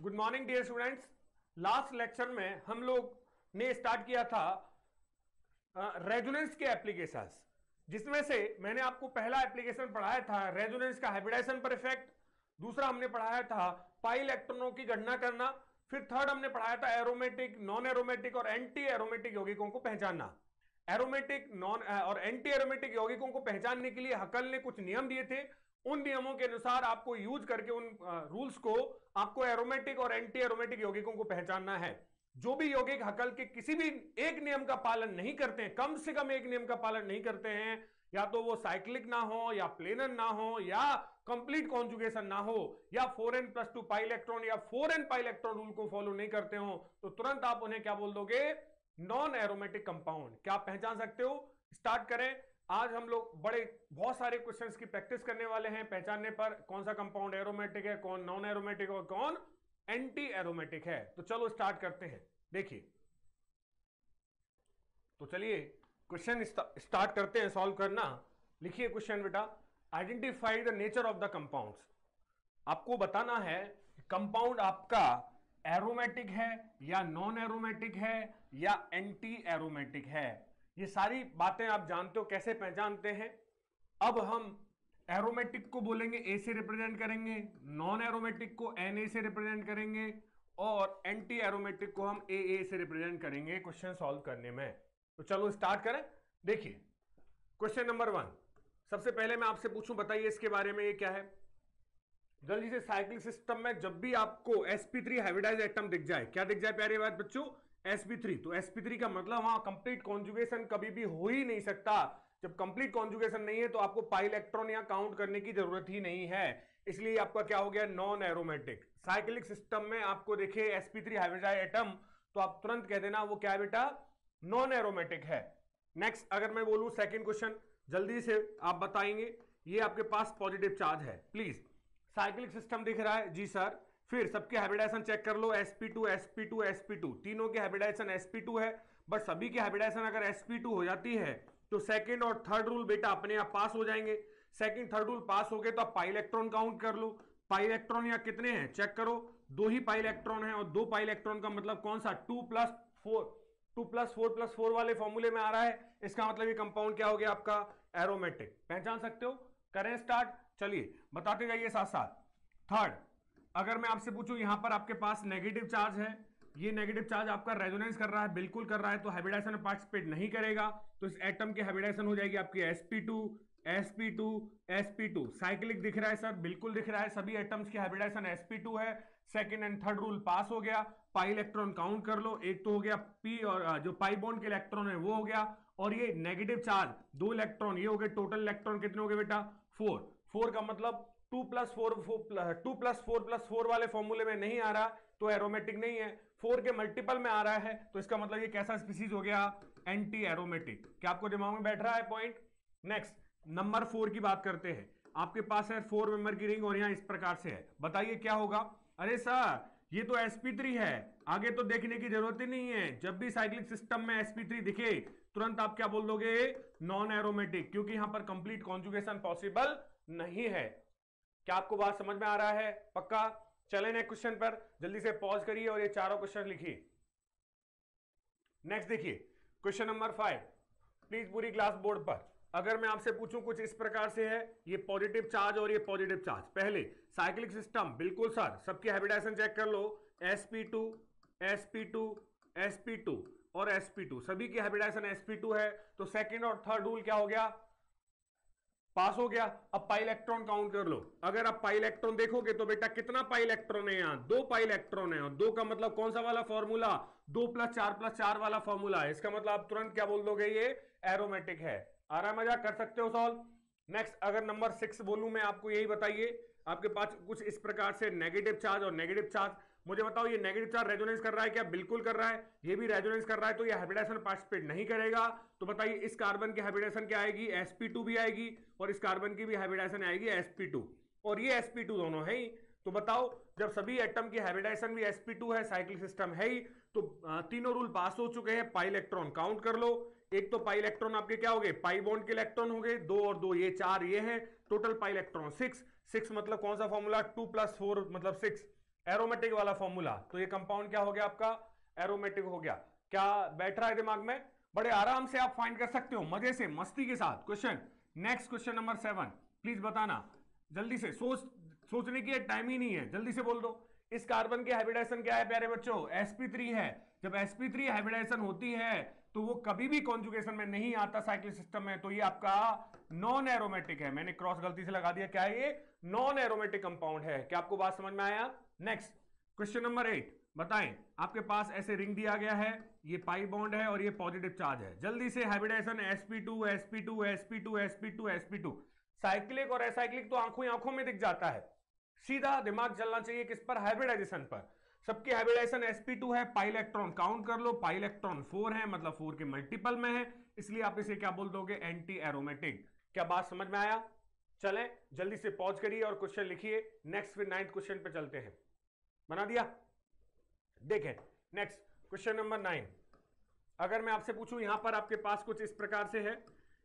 Good morning dear students. Last lecture में हम लोग ने स्टार्ट किया था रेजोनेंस के एप्लीकेशंस, जिसमें से मैंने आपको पहला एप्लीकेशन पढ़ाया था रेजोनेंस का हाइब्रिडाइजेशन पर इफेक्ट। दूसरा हमने पढ़ाया था पाई इलेक्ट्रॉनों की गणना करना। फिर थर्ड हमने पढ़ाया था एरोमेटिक, नॉन एरोमेटिक और एंटी एरोमेटिक यौगिकों को पहचानना। एरोमेटिक, नॉन और एंटी एरोमेटिक यौगिकों को पहचानने के लिए हकल ने कुछ नियम दिए थे। उन नियमों के अनुसार आपको यूज करके उन रूल्स को आपको एरोमेटिक और एंटी एरोमेटिक यौगिकों को पहचानना है। जो भी यौगिक हकल के किसी भी एक नियम का पालन नहीं करते हैं, कम से कम एक नियम का पालन नहीं करते हैं, या तो वो साइक्लिक ना हो, या प्लेनर ना हो, या कंप्लीट कॉन्जुगेशन ना हो, या 4n+2 पाई इलेक्ट्रॉन या 4n पाई इलेक्ट्रॉन रूल को फॉलो नहीं करते हो, तो तुरंत आप उन्हें क्या बोल दोगे? Non aromatic compound. क्या आप पहचान सकते हो? स्टार्ट करें। आज हम लोग बहुत सारे क्वेश्चंस की प्रैक्टिस करने वाले हैं पहचानने पर, कौन सा कंपाउंड एरोमेटिक है, कौन नॉन एरोमेटिक और कौन एंटी एरोमेटिक है। तो चलो स्टार्ट करते हैं। देखिए, तो चलिए क्वेश्चन स्टार्ट करते हैं सॉल्व करना। लिखिए क्वेश्चन बेटा, identify the nature of the compounds. आपको बताना है कंपाउंड आपका एरोमेटिक है या नॉन एरोमेटिक है या एंटी एरोमेटिक है। ये सारी बातें आप जानते हो, कैसे पहचानते हैं। अब हम एरोमेटिक को बोलेंगे ए से रिप्रेजेंट करेंगे, नॉन एरोमेटिक को Na से रिप्रेजेंट करेंगे, और एंटी एरोमेटिक को हम AA से रिप्रेजेंट करेंगे क्वेश्चन सॉल्व करने में। तो चलो स्टार्ट करें। देखिए क्वेश्चन नंबर 1, सबसे पहले मैं आपसे पूछूं, बताइए इसके बारे में, ये क्या है? जल्दी से। साइक्लिक सिस्टम में जब भी आपको sp3 हाइब्रिडाइज्ड एटम दिख जाए, क्या दिख जाए प्यारे बात बच्चों? sp3। तो sp3 का मतलब वहां कंप्लीट कॉन्जुगेशन कभी भी हो ही नहीं सकता। जब कंप्लीट कॉन्जुगेशन नहीं है तो आपको पाई इलेक्ट्रॉन यहां काउंट करने की जरूरत ही नहीं है। इसलिए आपका क्या हो गया? Non aromatic. साइक्लिक सिस्टम में आपको देखे sp3 हाइब्रिडाइज्ड एटम, तो आप तुरंत कह देना वो क्या है बेटा? नॉन एरोमेटिक है। नेक्स्ट अगर मैं बोलूं सेकंड क्वेश्चन, जल्दी से आप बताएंगे। ये आपके पास पॉजिटिव चार्ज है, प्लीज। साइक्लिक सिस्टम दिख रहा है जी सर। फिर सबके हाइब्रिडाइजेशन चेक कर लो, sp2 sp2 sp2, तीनों के हाइब्रिडाइजेशन sp2 है। बट सभी के हाइब्रिडाइजेशन अगर sp2 हो जाती है तो सेकंड और थर्ड रूल बेटा अपने आप पास हो जाएंगे। सेकंड थर्ड रूल पास हो गए तो आप पाई इलेक्ट्रॉन काउंट कर लो। पाई इलेक्ट्रॉन यहाँ कितने हैं चेक करो, 2 ही पाई इलेक्ट्रॉन है, और 2 पाई इलेक्ट्रॉन का मतलब कौन सा? 2+4 वाले फॉर्मूले में आ रहा है। इसका मतलब ये कंपाउंड क्या हो गया आपका? एरोमेटिक। पहचान सकते हो? करें स्टार्ट। चलिए बताते जाइए साथ साथ। थर्ड, अगर मैं आपसे पूछूं यहां पर आपके पास नेगेटिव चार्ज है, ये नेगेटिव चार्ज आपका रेजोनेंस कर रहा है, बिल्कुल कर रहा है, तो हाइब्रिडाइजेशन में पार्टिसिपेट नहीं करेगा। तो इस एटम की हाइब्रिडाइजेशन हो जाएगी आपकी sp2 sp2 sp2। साइक्लिक दिख रहा है सर? बिल्कुल दिख रहा है, सभी एटम्स की हाइब्रिडाइजेशन sp2 है। सेकंड एंड थर्ड रूल पास हो गया। पाई इलेक्ट्रॉन काउंट कर लो, एक तो हो गया p, और जो पाई बॉन्ड के इलेक्ट्रॉन है वो हो गया, और ये नेगेटिव चार्ज 2 इलेक्ट्रॉन, ये हो गए। टोटल इलेक्ट्रॉन कितने हो गए बेटा? 4 का मतलब 2+4 वाले फॉर्मूले में नहीं आ रहा तो एरोमेटिक नहीं है। 4 के मल्टीपल में आ रहा है तो इसका मतलब ये कैसा स्पीसीज हो गया? Anti aromatic. क्या आपको दिमाग में बैठ रहा है पॉइंट? नेक्स्ट नंबर 4 की बात करते हैं। आपके पास है 4 मेंबर की रिंग और यहां इस प्रकार से है, बताइए क्या होगा? अरे सर ये तो sp3 है, आगे तो देखने की जरूरत ही नहीं है। जब भी साइक्लिक सिस्टम में sp3 दिखे तुरंत आप क्या बोल दोगे? नॉन एरोमेटिक, क्योंकि यहां पर कंप्लीट कॉन्जुगेशन पॉसिबल नहीं है। क्या आपको बात समझ में आ रहा है? पक्का? चले नेक्स्ट क्वेश्चन पर, जल्दी से पॉज करिए और ये चारों क्वेश्चन लिखिए। नेक्स्ट देखिए क्वेश्चन नंबर 5, प्लीज पूरी क्लास बोर्ड पर। अगर मैं आपसे पूछूं कुछ इस प्रकार से है, ये पॉजिटिव चार्ज और ये पॉजिटिव चार्ज। पहले साइक्लिक सिस्टम, बिल्कुल सर, सबकी हाइब्रिडाइजेशन चेक कर लो, sp2 sp2 sp2 और sp2, सभी की हाइब्रिडाइजेशन sp2 है। तो सेकंड और थर्ड रूल क्या हो गया? पास हो गया। अब पाई इलेक्ट्रॉन काउंट कर लो। अगर आप पाई इलेक्ट्रॉन देखोगे तो बेटा कितना पाई इलेक्ट्रॉन है? यहाँ 2 पाई इलेक्ट्रॉन है, और 2 का मतलब कौन सा वाला फॉर्मूला? 2+4+4 वाला फॉर्मूला है। इसका मतलब आप तुरंत क्या बोल दोगे? ये एरोमेटिक है। आ रहा है मजा? कर सकते हो सॉल्व। नेक्स्ट अगर नंबर 6 बोलूं मैं आपको, यही बताइए। आपके पास कुछ इस प्रकार से नेगेटिव चार्ज और नेगेटिव चार्ज, मुझे बताओ ये नेगेटिव चार्ज रेजोनेंस कर रहा है क्या? बिल्कुल कर रहा है। ये भी रेजोनेंस कर रहा है, तो ये हाइब्रिडाइजेशन पार्टिसिपेट नहीं करेगा। तो बताइए इस कार्बन की हाइब्रिडाइजेशन क्या आएगी? sp2 भी आएगी, और इस कार्बन की भी हाइब्रिडाइजेशन आएगी sp2, और ये sp2 दोनों है ही। तो बताओ जब सभी एटम की हाइब्रिडाइजेशन भी sp2 है, साइक्लिक सिस्टम है ही, तो तीनों रूल पास हो चुके हैं। पाई इलेक्ट्रॉन काउंट कर लो। एक तो पाई इलेक्ट्रॉन आपके क्या हो गए? पाई बॉन्ड के इलेक्ट्रॉन हो गए, 2 और 2 ये 4 ये है। टोटल पाई इलेक्ट्रॉन 6 मतलब कौन सा फॉर्मूला? 2+4 मतलब 6। एरोमेटिक वाला फॉर्मूला, तो ये कंपाउंड क्या हो गया आपका, एरोमेटिक हो गया। क्या बैठ रहा है दिमाग में? बड़े आराम से आप फाइंड कर सकते हो, मजे से, मस्ती के साथ। Question next, question number 7, please बताना जल्दी से। सोचने की टाइम ही नहीं है, जल्दी से बोल दो। इस कार्बन की हाइब्रिडाइजेशन क्या है प्यारे बच्चों? sp3 है। जब sp3 हाइब्रिडाइजेशन होती है तो वो कभी भी कॉन्जुगेशन में नहीं आता साइक्लिक सिस्टम में, तो ये आपका नॉन एरोमेटिक है। मैंने क्रॉस गलती से लगा दिया, क्या है ये? नॉन एरोमेटिक कंपाउंड है। क्या आपको बात समझ में आया? नेक्स्ट क्वेश्चन नंबर 8, बताएं। आपके पास ऐसे रिंग दिया गया है, ये पाई बॉन्ड है और ये पॉजिटिव चार्ज है। जल्दी से hybridisation sp2 sp2 sp2 sp2 sp2। Cyclic और असाइक्लिक तो आंखों ही आंखों में दिख जाता है। सीधा दिमाग चलना चाहिए किस पर? हाइब्रिडाइजेशन पर। सबके हाइब्रिडाइजेशन sp2 है, पाई इलेक्ट्रॉन काउंट कर लो, पाई इलेक्ट्रॉन 4 है, मतलब 4 के मल्टीपल में है, इसलिए आप इसे क्या बोल दोगे? Anti aromatic. क्या बात समझ में आया? चलें जल्दी से पॉज करिए और क्वेश्चन लिखिए। नेक्स्ट फिर 9th क्वेश्चन पे चलते हैं। बना दिया? देखें नेक्स्ट क्वेश्चन नंबर 9। अगर मैं आपसे पूछूं, यहां पर आपके पास कुछ इस प्रकार से है,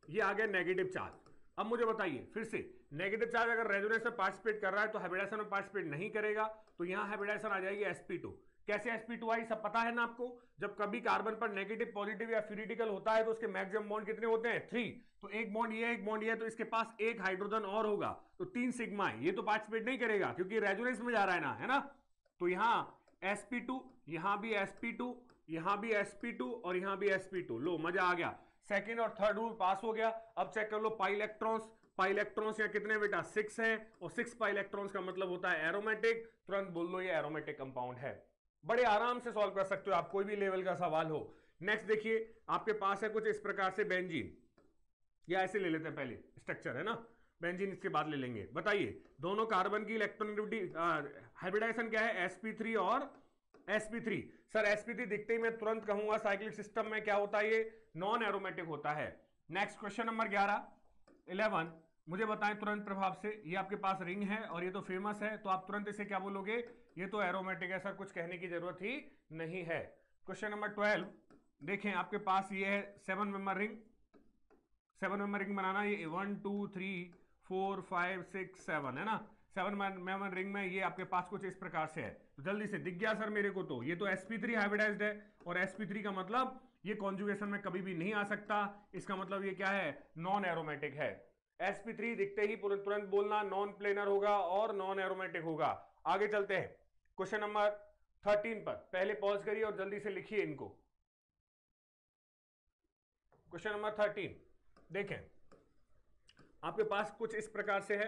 ये आ गया नेगेटिव चार्ज। अब मुझे बताइए फिर से, नेगेटिव चार्ज अगर रेजोनेंस में पार्टिसिपेट कर रहा है तो हाइब्रिडाइजेशन में पार्टिसिपेट नहीं करेगा, तो यहां हाइब्रिडाइजेशन आ जाएगी sp2। कैसे sp2 आई? सब पता है ना आपको। जब कभी कार्बन पर नेगेटिव, पॉजिटिव या फ्रीडिकल होता है तो उसके मैक्सिमम बॉन्ड कितने होते हैं? 3। तो एक बॉन्ड ये, एक बॉन्ड ये, तो इसके पास एक हाइड्रोजन और होगा, तो 3 सिग्मा है। ये तो पार्टिसिपेट नहीं करेगा क्योंकि रेजोनेंस में जा रहा है ना। तो यहां sp2, यहां भी sp2, यहां भी sp2 और यहां भी sp2। लो मजा आ गया, सेकंड और थर्ड रूल पास हो गया। अब चेक कर लो पाई इलेक्ट्रॉन्स। पाई इलेक्ट्रॉन्स या कितने बेटा? 6 है, और 6 पाई इलेक्ट्रॉन्स का मतलब होता है एरोमेटिक। तुरंत बोल दो ये एरोमेटिक कंपाउंड है। बड़े आराम से सॉल्व कर सकते हो आप, कोई भी लेवल का सवाल हो। नेक्स्ट देखिए, आपके पास है कुछ इस प्रकार से बेंजीन, या ऐसे ले लेते हैं, पहले स्ट्रक्चर है ना बेंजीन, इसके बाद ले लेंगे। बताइए दोनों कार्बन की इलेक्ट्रॉनिक हाइब्रिडाइजेशन क्या है? sp3 और sp3। सर sp3 दिखते ही मैं तुरंत कहूंगा साइक्लिक सिस्टम में क्या होता है? ये नॉन एरोमेटिक होता है। नेक्स्ट क्वेश्चन नंबर 11 मुझे बताएं तुरंत प्रभाव से। ये आपके पास रिंग है और ये तो फेमस है, तो आप तुरंत इसे क्या बोलोगे? ये तो एरोमेटिक है सर, कुछ कहने की जरूरत ही नहीं है। क्वेश्चन नंबर 12 देखें, आपके पास ये है 7 मेंबर रिंग। 7 मेंबर रिंग बनाना, ये 1 2 3 4 5 6 7 है ना। 7 मेंबर रिंग में ये आपके पास कुछ इस प्रकार से है। तो जल्दी से दिख गया सर मेरे को, तो ये तो sp3 हाइब्रिडाइज्ड है, और sp3 का मतलब ये कॉन्जुगेशन में कभी भी नहीं आ सकता। इसका मतलब ये क्या है? नॉन एरोमेटिक है। sp3 दिखते ही तुरंत बोलना नॉन प्लेनर होगा और नॉन एरोमेटिक होगा। आगे चलते हैं क्वेश्चन नंबर 13 पर। पहले पॉज करिए और जल्दी से लिखिए इनको। क्वेश्चन नंबर 13 देखें, आपके पास कुछ इस प्रकार से है,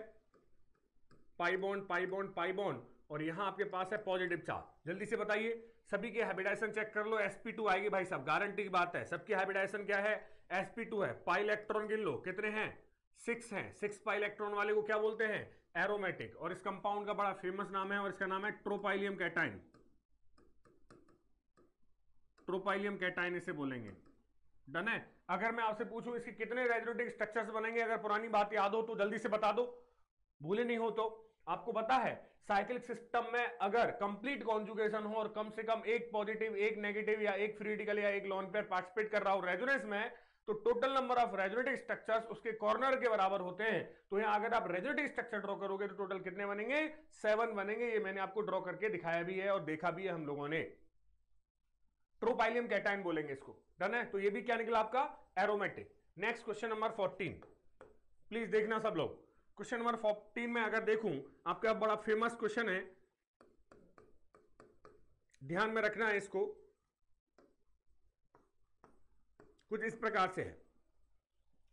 pi bond pi bond pi bond, और यहां आपके पास है पॉजिटिव चार्ज। जल्दी से बताइए सभी के हाइब्रिडाइजेशन चेक कर लो। sp2 आएगी भाई साहब, गारंटी की बात है। सबकी हाइब्रिडाइजेशन क्या है? sp2 है। पाई इलेक्ट्रॉन गिन लो कितने हैं? 6 हैं। 6 पाई इलेक्ट्रॉन वाले को क्या बोलते हैं? एरोमेटिक। और इस कंपाउंड का बड़ा फेमस नाम है, और इसका नाम है ट्रोपाइलियम कैटाइन। ट्रोपाइलियम कैटाइन इसे बोलेंगे। डन है? अगर मैं आपसे पूछूं इसके कितने रेजोनेटिक स्ट्रक्चर्स बनेंगे, अगर पुरानी बात याद हो तो जल्दी से बता दो, भूले नहीं हो तो। आपको पता है साइक्लिक सिस्टम में अगर कंप्लीट कॉन्जुगेशन हो और कम से कम एक पॉजिटिव, एक नेगेटिव, या एक फ्री रेडिकल या एक लोन पेयर पार्टिसिपेट कर रहा हो रेजोनेंस में, तो टोटल नंबर ऑफ रेजोनेटिक स्ट्रक्चर्स उसके कॉर्नर के बराबर होते हैं। तो यहां अगर आप रेजोनेटिक स्ट्रक्चर ड्रॉ करोगे तो टोटल कितने बनेंगे? 7 बनेंगे। ये मैंने आपको ड्रॉ करके दिखाया भी है और देखा भी है हम लोगों ने। ट्रोपाइलियम कैटाइन बोलेंगे इसको। डन है? तो ये भी क्या निकला आपका? Aromatic. Next question number 14 please देखना सब लोग। क्वेश्चन नंबर 14 में अगर देखूं, आपका बड़ा फेमस क्वेश्चन है, ध्यान में रखना है इसको। कुछ इस प्रकार से है।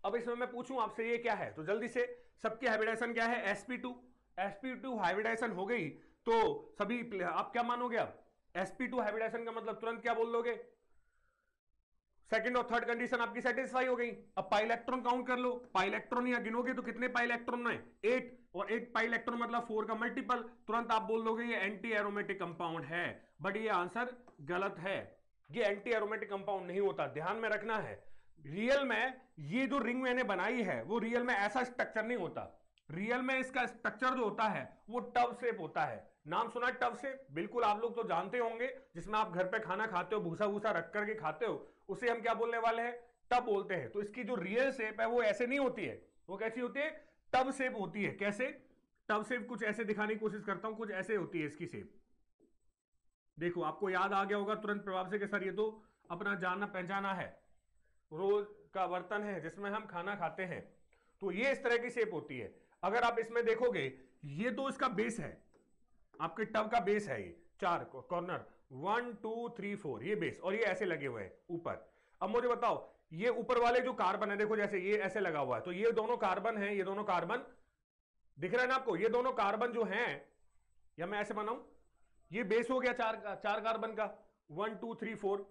अब इसमें मैं पूछूं आपसे ये क्या है, तो जल्दी से सबकी हाइब्रिडाइजेशन क्या है? sp2। sp2 हाइब्रिडाइजेशन हो गई तो सभी आप क्या मानोगे? अब sp2 हाइब्रिडाइजेशन का मतलब तुरंत क्या बोल दोगे? सेकंड और थर्ड कंडीशन आपकी सेटिस्फाई हो गई। अब पाई इलेक्ट्रॉन काउंट कर लो। पाई इलेक्ट्रॉन यहां गिनोगे तो कितने पाई इलेक्ट्रॉन है? 8, और 8 पाई इलेक्ट्रॉन मतलब 4 का मल्टीपल। तुरंत आप बोल दोगे ये एंटी एरोमेटिक कंपाउंड है। बट ये आंसर गलत है, ये एंटी एरोमेटिक कंपाउंड नहीं होता। ध्यान में रखना है, रियल में ये जो रिंग मैंने बनाई है वो रियल में ऐसा स्ट्रक्चर नहीं होता। रियल में इसका स्ट्रक्चर जो होता है वो टब शेप होता है। नाम सुना है टब शेप? बिल्कुल आप लोग तो जानते होंगे, जिसमें आप घर पे खाना खाते हो, भूसा भूसा रख करके खाते हो, उसे हम क्या बोलने वाले हैं? टब बोलते हैं। तो इसकी जो रियल शेप है वो ऐसे नहीं होती है। वो कैसी होती है? टब शेप होती है। कैसे? टब शेप कुछ ऐसे दिखाने की कोशिश करता हूं, कुछ ऐसे होती है इसकी शेप। देखो आपको याद आ गया होगा तुरंत प्रभाव से कि सर ये तो अपना जाना पहचाना है, रोज का बर्तन है जिसमें हम खाना खाते हैं। तो ये इस तरह की शेप होती है। अगर आप इसमें देखोगे, ये तो इसका बेस है, आपके टब का बेस है, ये 4 कॉर्नर 1 2 3 4 ये बेस, और ये ऐसे लगे हुए हैं ऊपर। अब मुझे बताओ ये ऊपर वाले जो कार्बन है, देखो जैसे ये ऐसे लगा हुआ है, तो ये दोनों कार्बन है, ये दोनों कार्बन दिख रहा है ना आपको, ये दोनों कार्बन जो हैं, या मैं ऐसे बनाऊं, ये बेस हो गया चार कार्बन का 1 2 3 4,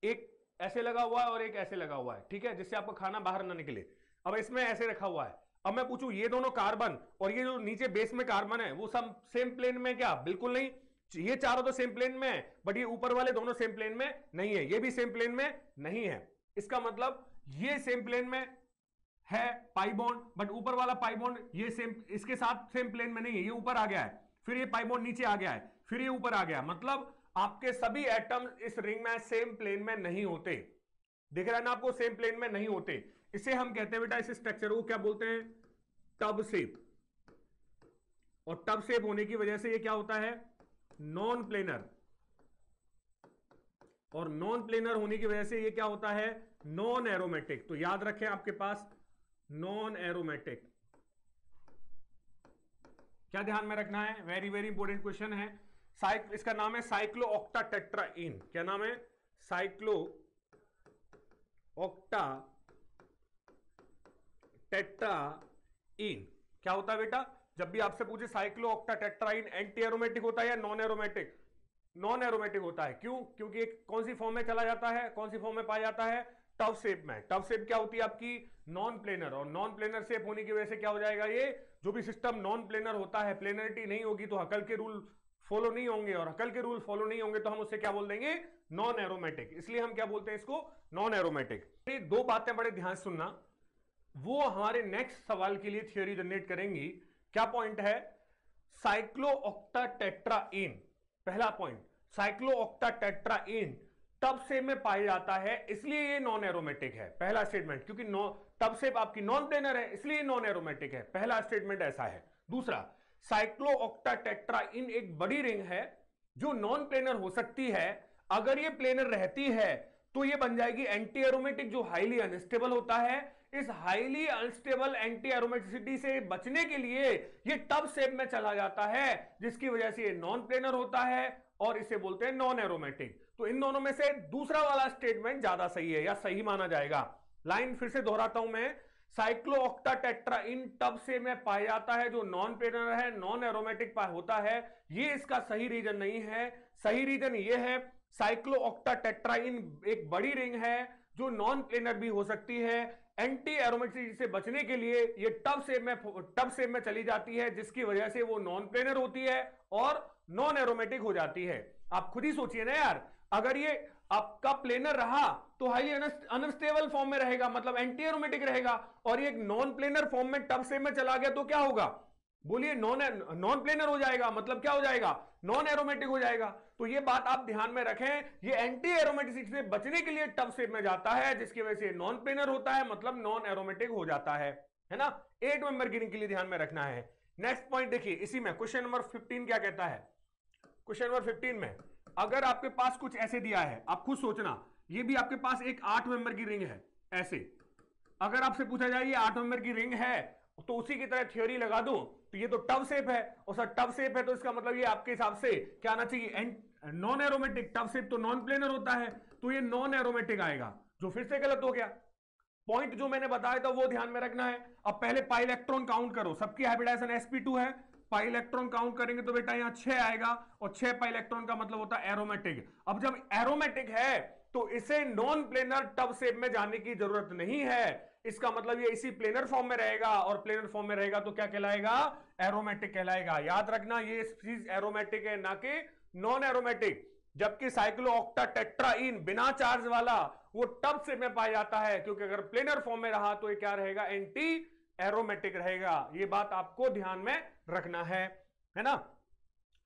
एक ऐसे लगा हुआ है और एक ऐसे लगा हुआ है, ठीक है, जिससे आपको खाना बाहर ना निकले। अब इसमें ऐसे रखा हुआ है। अब मैं पूछूं ये दोनों कार्बन और ये जो नीचे बेस में कार्बन है वो सब सेम प्लेन में क्या? बिल्कुल नहीं। ये चारों तो सेम प्लेन में है, बट ये ऊपर वाले दोनों सेम प्लेन में नहीं है, ये भी सेम प्लेन में नहीं है। इसका मतलब ये सेम प्लेन में है पाई बॉन्ड, बट ऊपर वाला पाई बॉन्ड ये सेम इसके साथ सेम प्लेन में नहीं है, ये ऊपर आ गया है, फिर ये पाई बॉन्ड नीचे आ गया है, फिर ये ऊपर आ गया। मतलब आपके सभी एटम इस रिंग में सेम प्लेन में नहीं होते। दिख रहा है ना आपको, सेम प्लेन में नहीं होते। इसे हम कहते हैं बेटा, इस स्ट्रक्चर को क्या बोलते हैं? Tub shape. और टब शेप होने की वजह से ये क्या होता है? Non planar. और नॉन प्लेनर होने की वजह से ये क्या होता है? Non aromatic. तो याद रखें आपके पास नॉन एरोमेटिक। क्या ध्यान में रखना है? वेरी वेरी इंपॉर्टेंट क्वेश्चन है। इसका नाम है साइक्लो ऑक्टा टेट्राइन। क्या नाम है? Cyclooctatetraene. क्या होता है बेटा? जब भी आपसे पूछे cyclooctatetraene anti aromatic होता है या नॉन एरोमेटिक? नॉन एरोमेटिक होता है। क्यों? क्योंकि एक कौन सी फॉर्म में चला जाता है, कौन सी फॉर्म में पाया जाता है? टब शेप में। टब शेप क्या होती है आपकी? Non planar. और नॉन प्लेनर शेप होने की वजह से क्या हो जाएगा? ये जो भी सिस्टम नॉन प्लेनर होता है, प्लेनरिटी नहीं होगी तो हकल के रूल फॉलो नहीं होंगे, और हकल के रूल फॉलो नहीं होंगे तो हम उससे क्या बोल देंगे? Non aromatic. इसलिए हम क्या बोलते हैं इसको? Non aromatic. ये दो बातें बड़े ध्यान से सुनना, वो हमारे नेक्स्ट सवाल के लिए थ्योरी जनरेट करेंगी। क्या पॉइंट है? Cyclooctatetraene. पहला point, cyclooctatetraene tub shape में पाया जाता है, इसलिए ये नॉन एरोमेटिक है। पहला स्टेटमेंट, क्योंकि टब शेप आपकी नॉन प्लेनर है इसलिए नॉन एरोमेटिक है। पहला स्टेटमेंट ऐसा है। दूसरा, साइक्लो ऑक्टा टेट्राइन एक बड़ी रिंग है जो नॉन प्लेनर हो सकती है। अगर ये प्लेनर रहती है तो ये बन जाएगी एंटी एरोमेटिक, जो हाईली अनस्टेबल होता है। इस हाईली अनस्टेबल एंटी एरोमेटिसिटी से बचने के लिए ये टब शेप में चला जाता है, जिसकी वजह से ये नॉन प्लेनर होता है और इसे बोलते हैं नॉन एरोमेटिक। तो इन दोनों में से दूसरा वाला स्टेटमेंट ज्यादा सही है या सही माना जाएगा। लाइन फिर से दोहराता हूं मैं, साइक्लो ऑक्टा टेट्राइन टब शेप में पाया जाता है जो नॉन प्लेनर है, नॉन एरोमेटिक होता है। ये इसका सही रीजन नहीं है। सही रीजन ये है, साइक्लो ऑक्टा टेट्राइन एक बड़ी रिंग है जो नॉन प्लेनर भी हो सकती है। एंटी एरोमेटिसिटी से बचने के लिए ये टब शेप में चली जाती है, जिसकी वजह से वो नॉन प्लेनर होती है और नॉन एरोमेटिक हो जाती है। आप खुद ही सोचिए ना यार, अगर ये आपका प्लेनर रहा तो हाईली अनस्टेबल फॉर्म में रहेगा, मतलब एंटी एरोमेटिक रहेगा, और ये एक नॉन प्लेनर फॉर्म में टब शेप में चला गया तो क्या होगा? बोलिए, नॉन प्लेनर हो जाएगा, मतलब क्या हो जाएगा? नॉन एरोमेटिक हो जाएगा। तो ये बात आप ध्यान में रखें, ये एंटी एरोमेटिसिटी से बचने के लिए टब शेप में जाता है, जिसकी वजह से नॉन प्लेनर होता है, मतलब नॉन एरोमेटिक हो जाता है ना। 8 नंबर की रिंग के लिए ध्यान में रखना है। नेक्स्ट पॉइंट देखिए, इसी में क्वेश्चन नंबर 15 क्या कहता है? क्वेश्चन नंबर 15 में अगर आपके पास कुछ ऐसे दिया है, आप खुद सोचना, ये भी आपके पास एक 8 नंबर की रिंग है ऐसे। अगर आपसे पूछा जाए ये 8 नंबर की रिंग है तो उसी की तरह थ्योरी लगा दूं तो ये तो टब शेप है, और सर टब शेप है तो इसका मतलब ये आपके हिसाब से क्या आना चाहिए? Non aromatic. टब शेप तो नॉन प्लेनर होता है, तो ये नॉन एरोमेटिक आएगा, जो फिर से गलत हो गया। पॉइंट जो मैंने बताया था वो ध्यान में रखना है। अब पहले पाई इलेक्ट्रॉन काउंट करो, सबकी हाइब्रिडाइजेशन sp2 है, पाई इलेक्ट्रॉन काउंट करेंगे तो बेटा यहाँ 6 आएगा, और 6 पाई इलेक्ट्रॉन का मतलब होता है एरोमेटिक। अब जब एरोमेटिक है तो इसे नॉन प्लेनर टब शेप में जाने की जरूरत नहीं है। इसका मतलब ये इसी प्लेनर फॉर्म में रहेगा, और प्लेनर फॉर्म में रहेगा तो क्या कहलाएगा? एरोमेटिक कहलाएगा। याद रखना, ये चीज एरोमेटिक है ना कि नॉन एरोमेटिक। जबकि साइक्लो ऑक्टा टेट्राइन बिना चार्ज वाला वो टब शेप में पाया जाता है, क्योंकि अगर प्लेनर फॉर्म में रहा तो ये क्या रहेगा? एंटी एरोमेटिक रहेगा। ये बात आपको ध्यान में रखना है ना।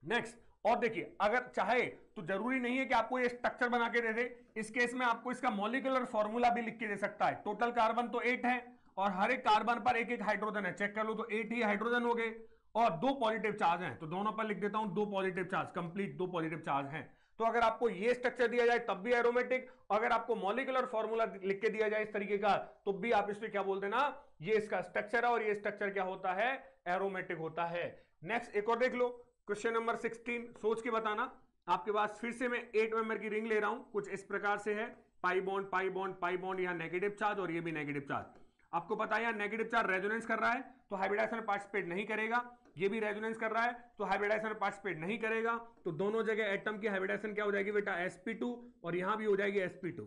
नेक्स्ट, और देखिए, अगर चाहे तो जरूरी नहीं है कि आपको ये स्ट्रक्चर बना के दे दे, इस केस में आपको इसका मॉलिक्यूलर फॉर्मूला भी लिख के दे सकता है। टोटल कार्बन तो 8 है और हर एक कार्बन पर एक एक हाइड्रोजन है, चेक कर लो तो 8 ही हाइड्रोजन हो गए, और 2 पॉजिटिव चार्ज हैं, तो दोनों पर लिख देता हूं 2 positive charge, complete 2 positive charge हैं। तो अगर आपको ये स्ट्रक्चर दिया जाए तब भी एरोमेटिक, अगर आपको मॉलिक्यूलर फॉर्मूला लिख के दिया जाए इस तरीके का तो भी आप इसमें क्या बोल देना, ये इसका स्ट्रक्चर है और ये स्ट्रक्चर क्या होता है, एरोमेटिक होता है। नेक्स्ट एक और देख लो, क्वेश्चन नंबर 16, सोच के बताना। आपके पास फिर से मैं 8 मेंबर की रिंग ले रहा हूं, कुछ इस प्रकार से है, pi bond pi bond pi bond, यहां नेगेटिव चार्ज और ये भी नेगेटिव चार्ज। आपको पता है यहां नेगेटिव चार्ज रेजोनेंस कर रहा है तो हाइब्रिडाइजेशन में पार्टिसिपेट नहीं करेगा, ये भी रेजोनेंस कर रहा है तो हाइब्रिडाइजेशन में पार्टिसिपेट नहीं करेगा, तो दोनों जगह एटम की हाइब्रिडाइजेशन क्या हो जाएगी बेटा, sp2, और यहां भी हो जाएगी sp2।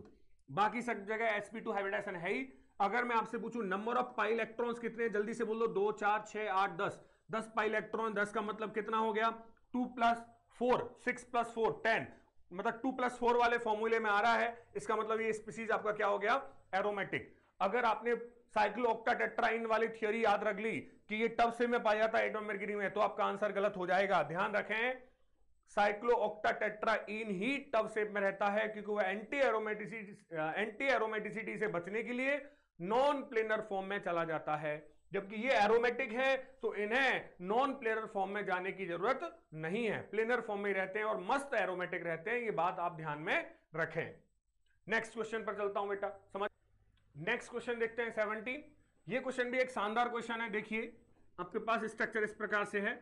बाकी सब जगह sp2 हाइब्रिडाइजेशन है ही। अगर मैं आपसे पूछूं नंबर ऑफ पाई इलेक्ट्रॉन्स कितने, जल्दी से बोल दो, 2 4 6 8 10, 10 पाई इलेक्ट्रॉन, 10 का मतलब कितना हो गया, 2 + 4, 6 + 4 10, मतलब 2 + 4 वाले फॉर्मूले में आ रहा है, इसका मतलब ये स्पीशीज आपका क्या हो गया, एरोमेटिक। अगर आपने साइक्लोऑक्टाटेट्राइन वाली थियरी याद रख ली कि ये टब से में पाया जाता है 8 मेंबर की रिंग में, तो आपका आंसर गलत हो जाएगा। ध्यान रखें, साइक्लोऑक्टाटेट्राइन ही टब शेप में रहता है क्योंकि वह एंटी एरोमेटिसिटी से बचने के लिए नॉन प्लेनर फॉर्म में चला जाता है, जबकि ये एरोमेटिक है तो इन्हें नॉन प्लेनर फॉर्म में जाने की जरूरत नहीं है, प्लेनर फॉर्म में रहते हैं और मस्त एरोमेटिक रहते हैं, ये बात आप ध्यान में रखें। नेक्स्ट क्वेश्चन पर चलता हूं बेटा, समझ। नेक्स्ट क्वेश्चन देखते हैं 17। ये क्वेश्चन भी एक शानदार क्वेश्चन है। देखिए आपके पास स्ट्रक्चर इस प्रकार से है,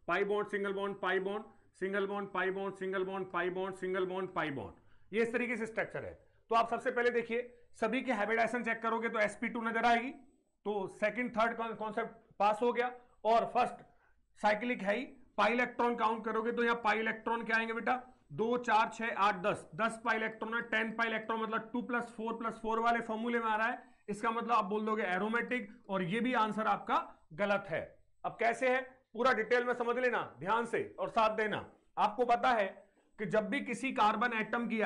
pi bond single bond pi bond single bond pi bond single bond pi bond single bond pi bond, ये इस तरीके से स्ट्रक्चर है। तो आप सबसे पहले देखिए सभी के हाइब्रिडाइजेशन चेक करोगे तो sp2 नजर आएगी, तो सेकंड थर्ड कॉन्सेप्ट पास हो गया, और फर्स्ट साइक्लिक है ही। पाई इलेक्ट्रॉन काउंट करोगे तो यहाँ पाई इलेक्ट्रॉन क्या आएंगे बेटा, 2 4 6 8 10, 10 पाई इलेक्ट्रॉन है, 10 पाई इलेक्ट्रॉन मतलब 2 + 4 + 4 वाले फॉर्मूले में आ रहा है, इसका मतलब आप बोल दोगे एरोमेटिक, और ये भी आंसर आपका गलत है। अब कैसे है पूरा डिटेल में समझ लेना ध्यान से और साथ देना। आपको पता है कि जब भी किसी कार्बन एटम की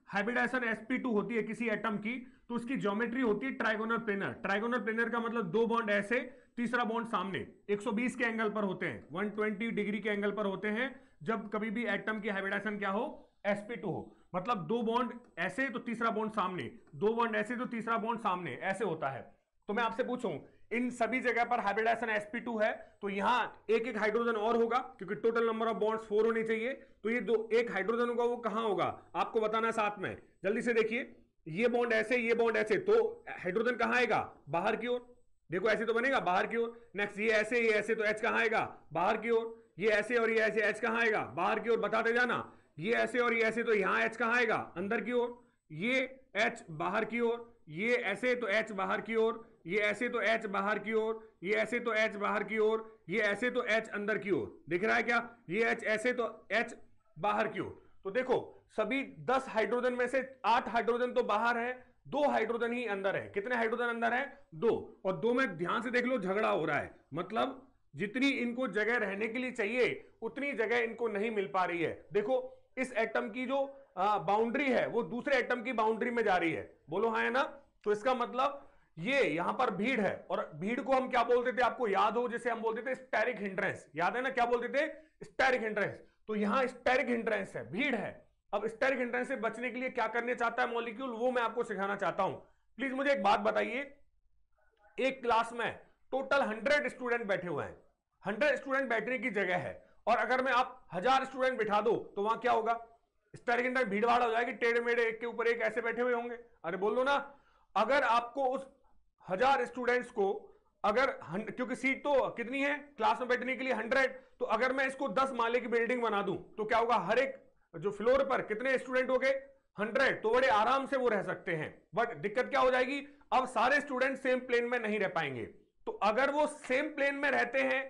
हाइब्रिडाइजेशन sp2 होती है किसी एटम की, तो उसकी ज्योमेट्री होती है ट्राइगोनल प्लेनर। ट्राइगोनल प्लेनर का मतलब 2 बॉन्ड ऐसे, तीसरा बॉन्ड सामने, 120 के एंगल पर होते हैं, 120 डिग्री के एंगल पर होते हैं जब कभी भी एटम की हाइब्रिडाइजेशन क्या हो, sp2 हो। मतलब 2 बॉन्ड ऐसे तो तीसरा बॉन्ड सामने, 2 बॉन्ड ऐसे तो तीसरा बॉन्ड सामने, ऐसे होता है। तो मैं आपसे पूछूं इन सभी जगह पर हाइब्रिडाइजेशन sp2 है, तो यहां एक एक हाइड्रोजन और होगा क्योंकि टोटल नंबर ऑफ बॉन्ड्स 4 होने चाहिए, तो ये एक हाइड्रोजन होगा, वो कहां होगा आपको बताना साथ में। जल्दी से देखिए, ये बॉन्ड ऐसे, ये बॉन्ड ऐसे, तो हाइड्रोजन कहां आएगा, बाहर की ओर। देखो ऐसे तो बनेगा बाहर की ओर। नेक्स्ट ये ऐसे तो H कहां आएगा, बाहर की ओर। ये ऐसे और ये ऐसे, H कहां आएगा, बाहर की ओर। बताते जाना, ये ऐसे और ये ऐसे, तो यहां H कहां आएगा, अंदर की ओर। ये H बाहर की ओर, ये ऐसे तो H बाहर की ओर, ये ऐसे तो H बाहर की ओर, ये ऐसे तो H बाहर की ओर, ये ऐसे तो H अंदर की ओर। दिख रहा है क्या, ये H ऐसे तो H बाहर की ओर। तो देखो सभी 10 हाइड्रोजन में से 8 हाइड्रोजन तो बाहर है, 2 हाइड्रोजन ही अंदर है। कितने हाइड्रोजन अंदर है, 2, और 2 में ध्यान से देख लो झगड़ा हो रहा है, मतलब जितनी इनको जगह रहने के लिए चाहिए उतनी जगह इनको नहीं मिल पा रही है। देखो इस एटम की जो बाउंड्री है वो दूसरे एटम की बाउंड्री में जा रही है, बोलो हाँ है ना। तो इसका मतलब ये यहां पर भीड़ है, और भीड़ को हम क्या बोलते थे आपको याद हो, जैसे हम बोलते थे स्टेरिक हिंड्रेंस, याद है ना, क्या बोलते थे, स्टेरिक हिंड्रेंस। तो यहां स्टेरिक हिंड्रेंस है, भीड़ है। अब स्टेरिक हिंड्रेंस से बचने के लिए क्या करने चाहता है मॉलिक्यूल, वो मैं आपको सिखाना चाहता हूं। प्लीज मुझे एक बात बताइए, एक क्लास में टोटल 100 स्टूडेंट बैठे हुए हैं, 100 स्टूडेंट बैठने की जगह है, और अगर मैं आप 1000 स्टूडेंट बिठा दो तो वहां क्या होगा, स्टेरिक हिंड्रेंस भीड़ भाड़ हो जाएगी, टेढ़े मेढ़े एक के ऊपर एक ऐसे बैठे हुए होंगे। अरे बोल दो ना, अगर आपको उस 1000 स्टूडेंट्स को अगर क्योंकि सीट तो कितनी है क्लास में बैठने के लिए 100, तो अगर मैं इसको 10 माले की बिल्डिंग बना दूं तो क्या होगा, हर एक जो फ्लोर पर कितने स्टूडेंट हो गए, 100, तो बड़े आराम से वो रह सकते हैं। बट दिक्कत क्या हो जाएगी, अब सारे स्टूडेंट सेम प्लेन में नहीं रह पाएंगे। तो अगर वो सेम प्लेन में रहते हैं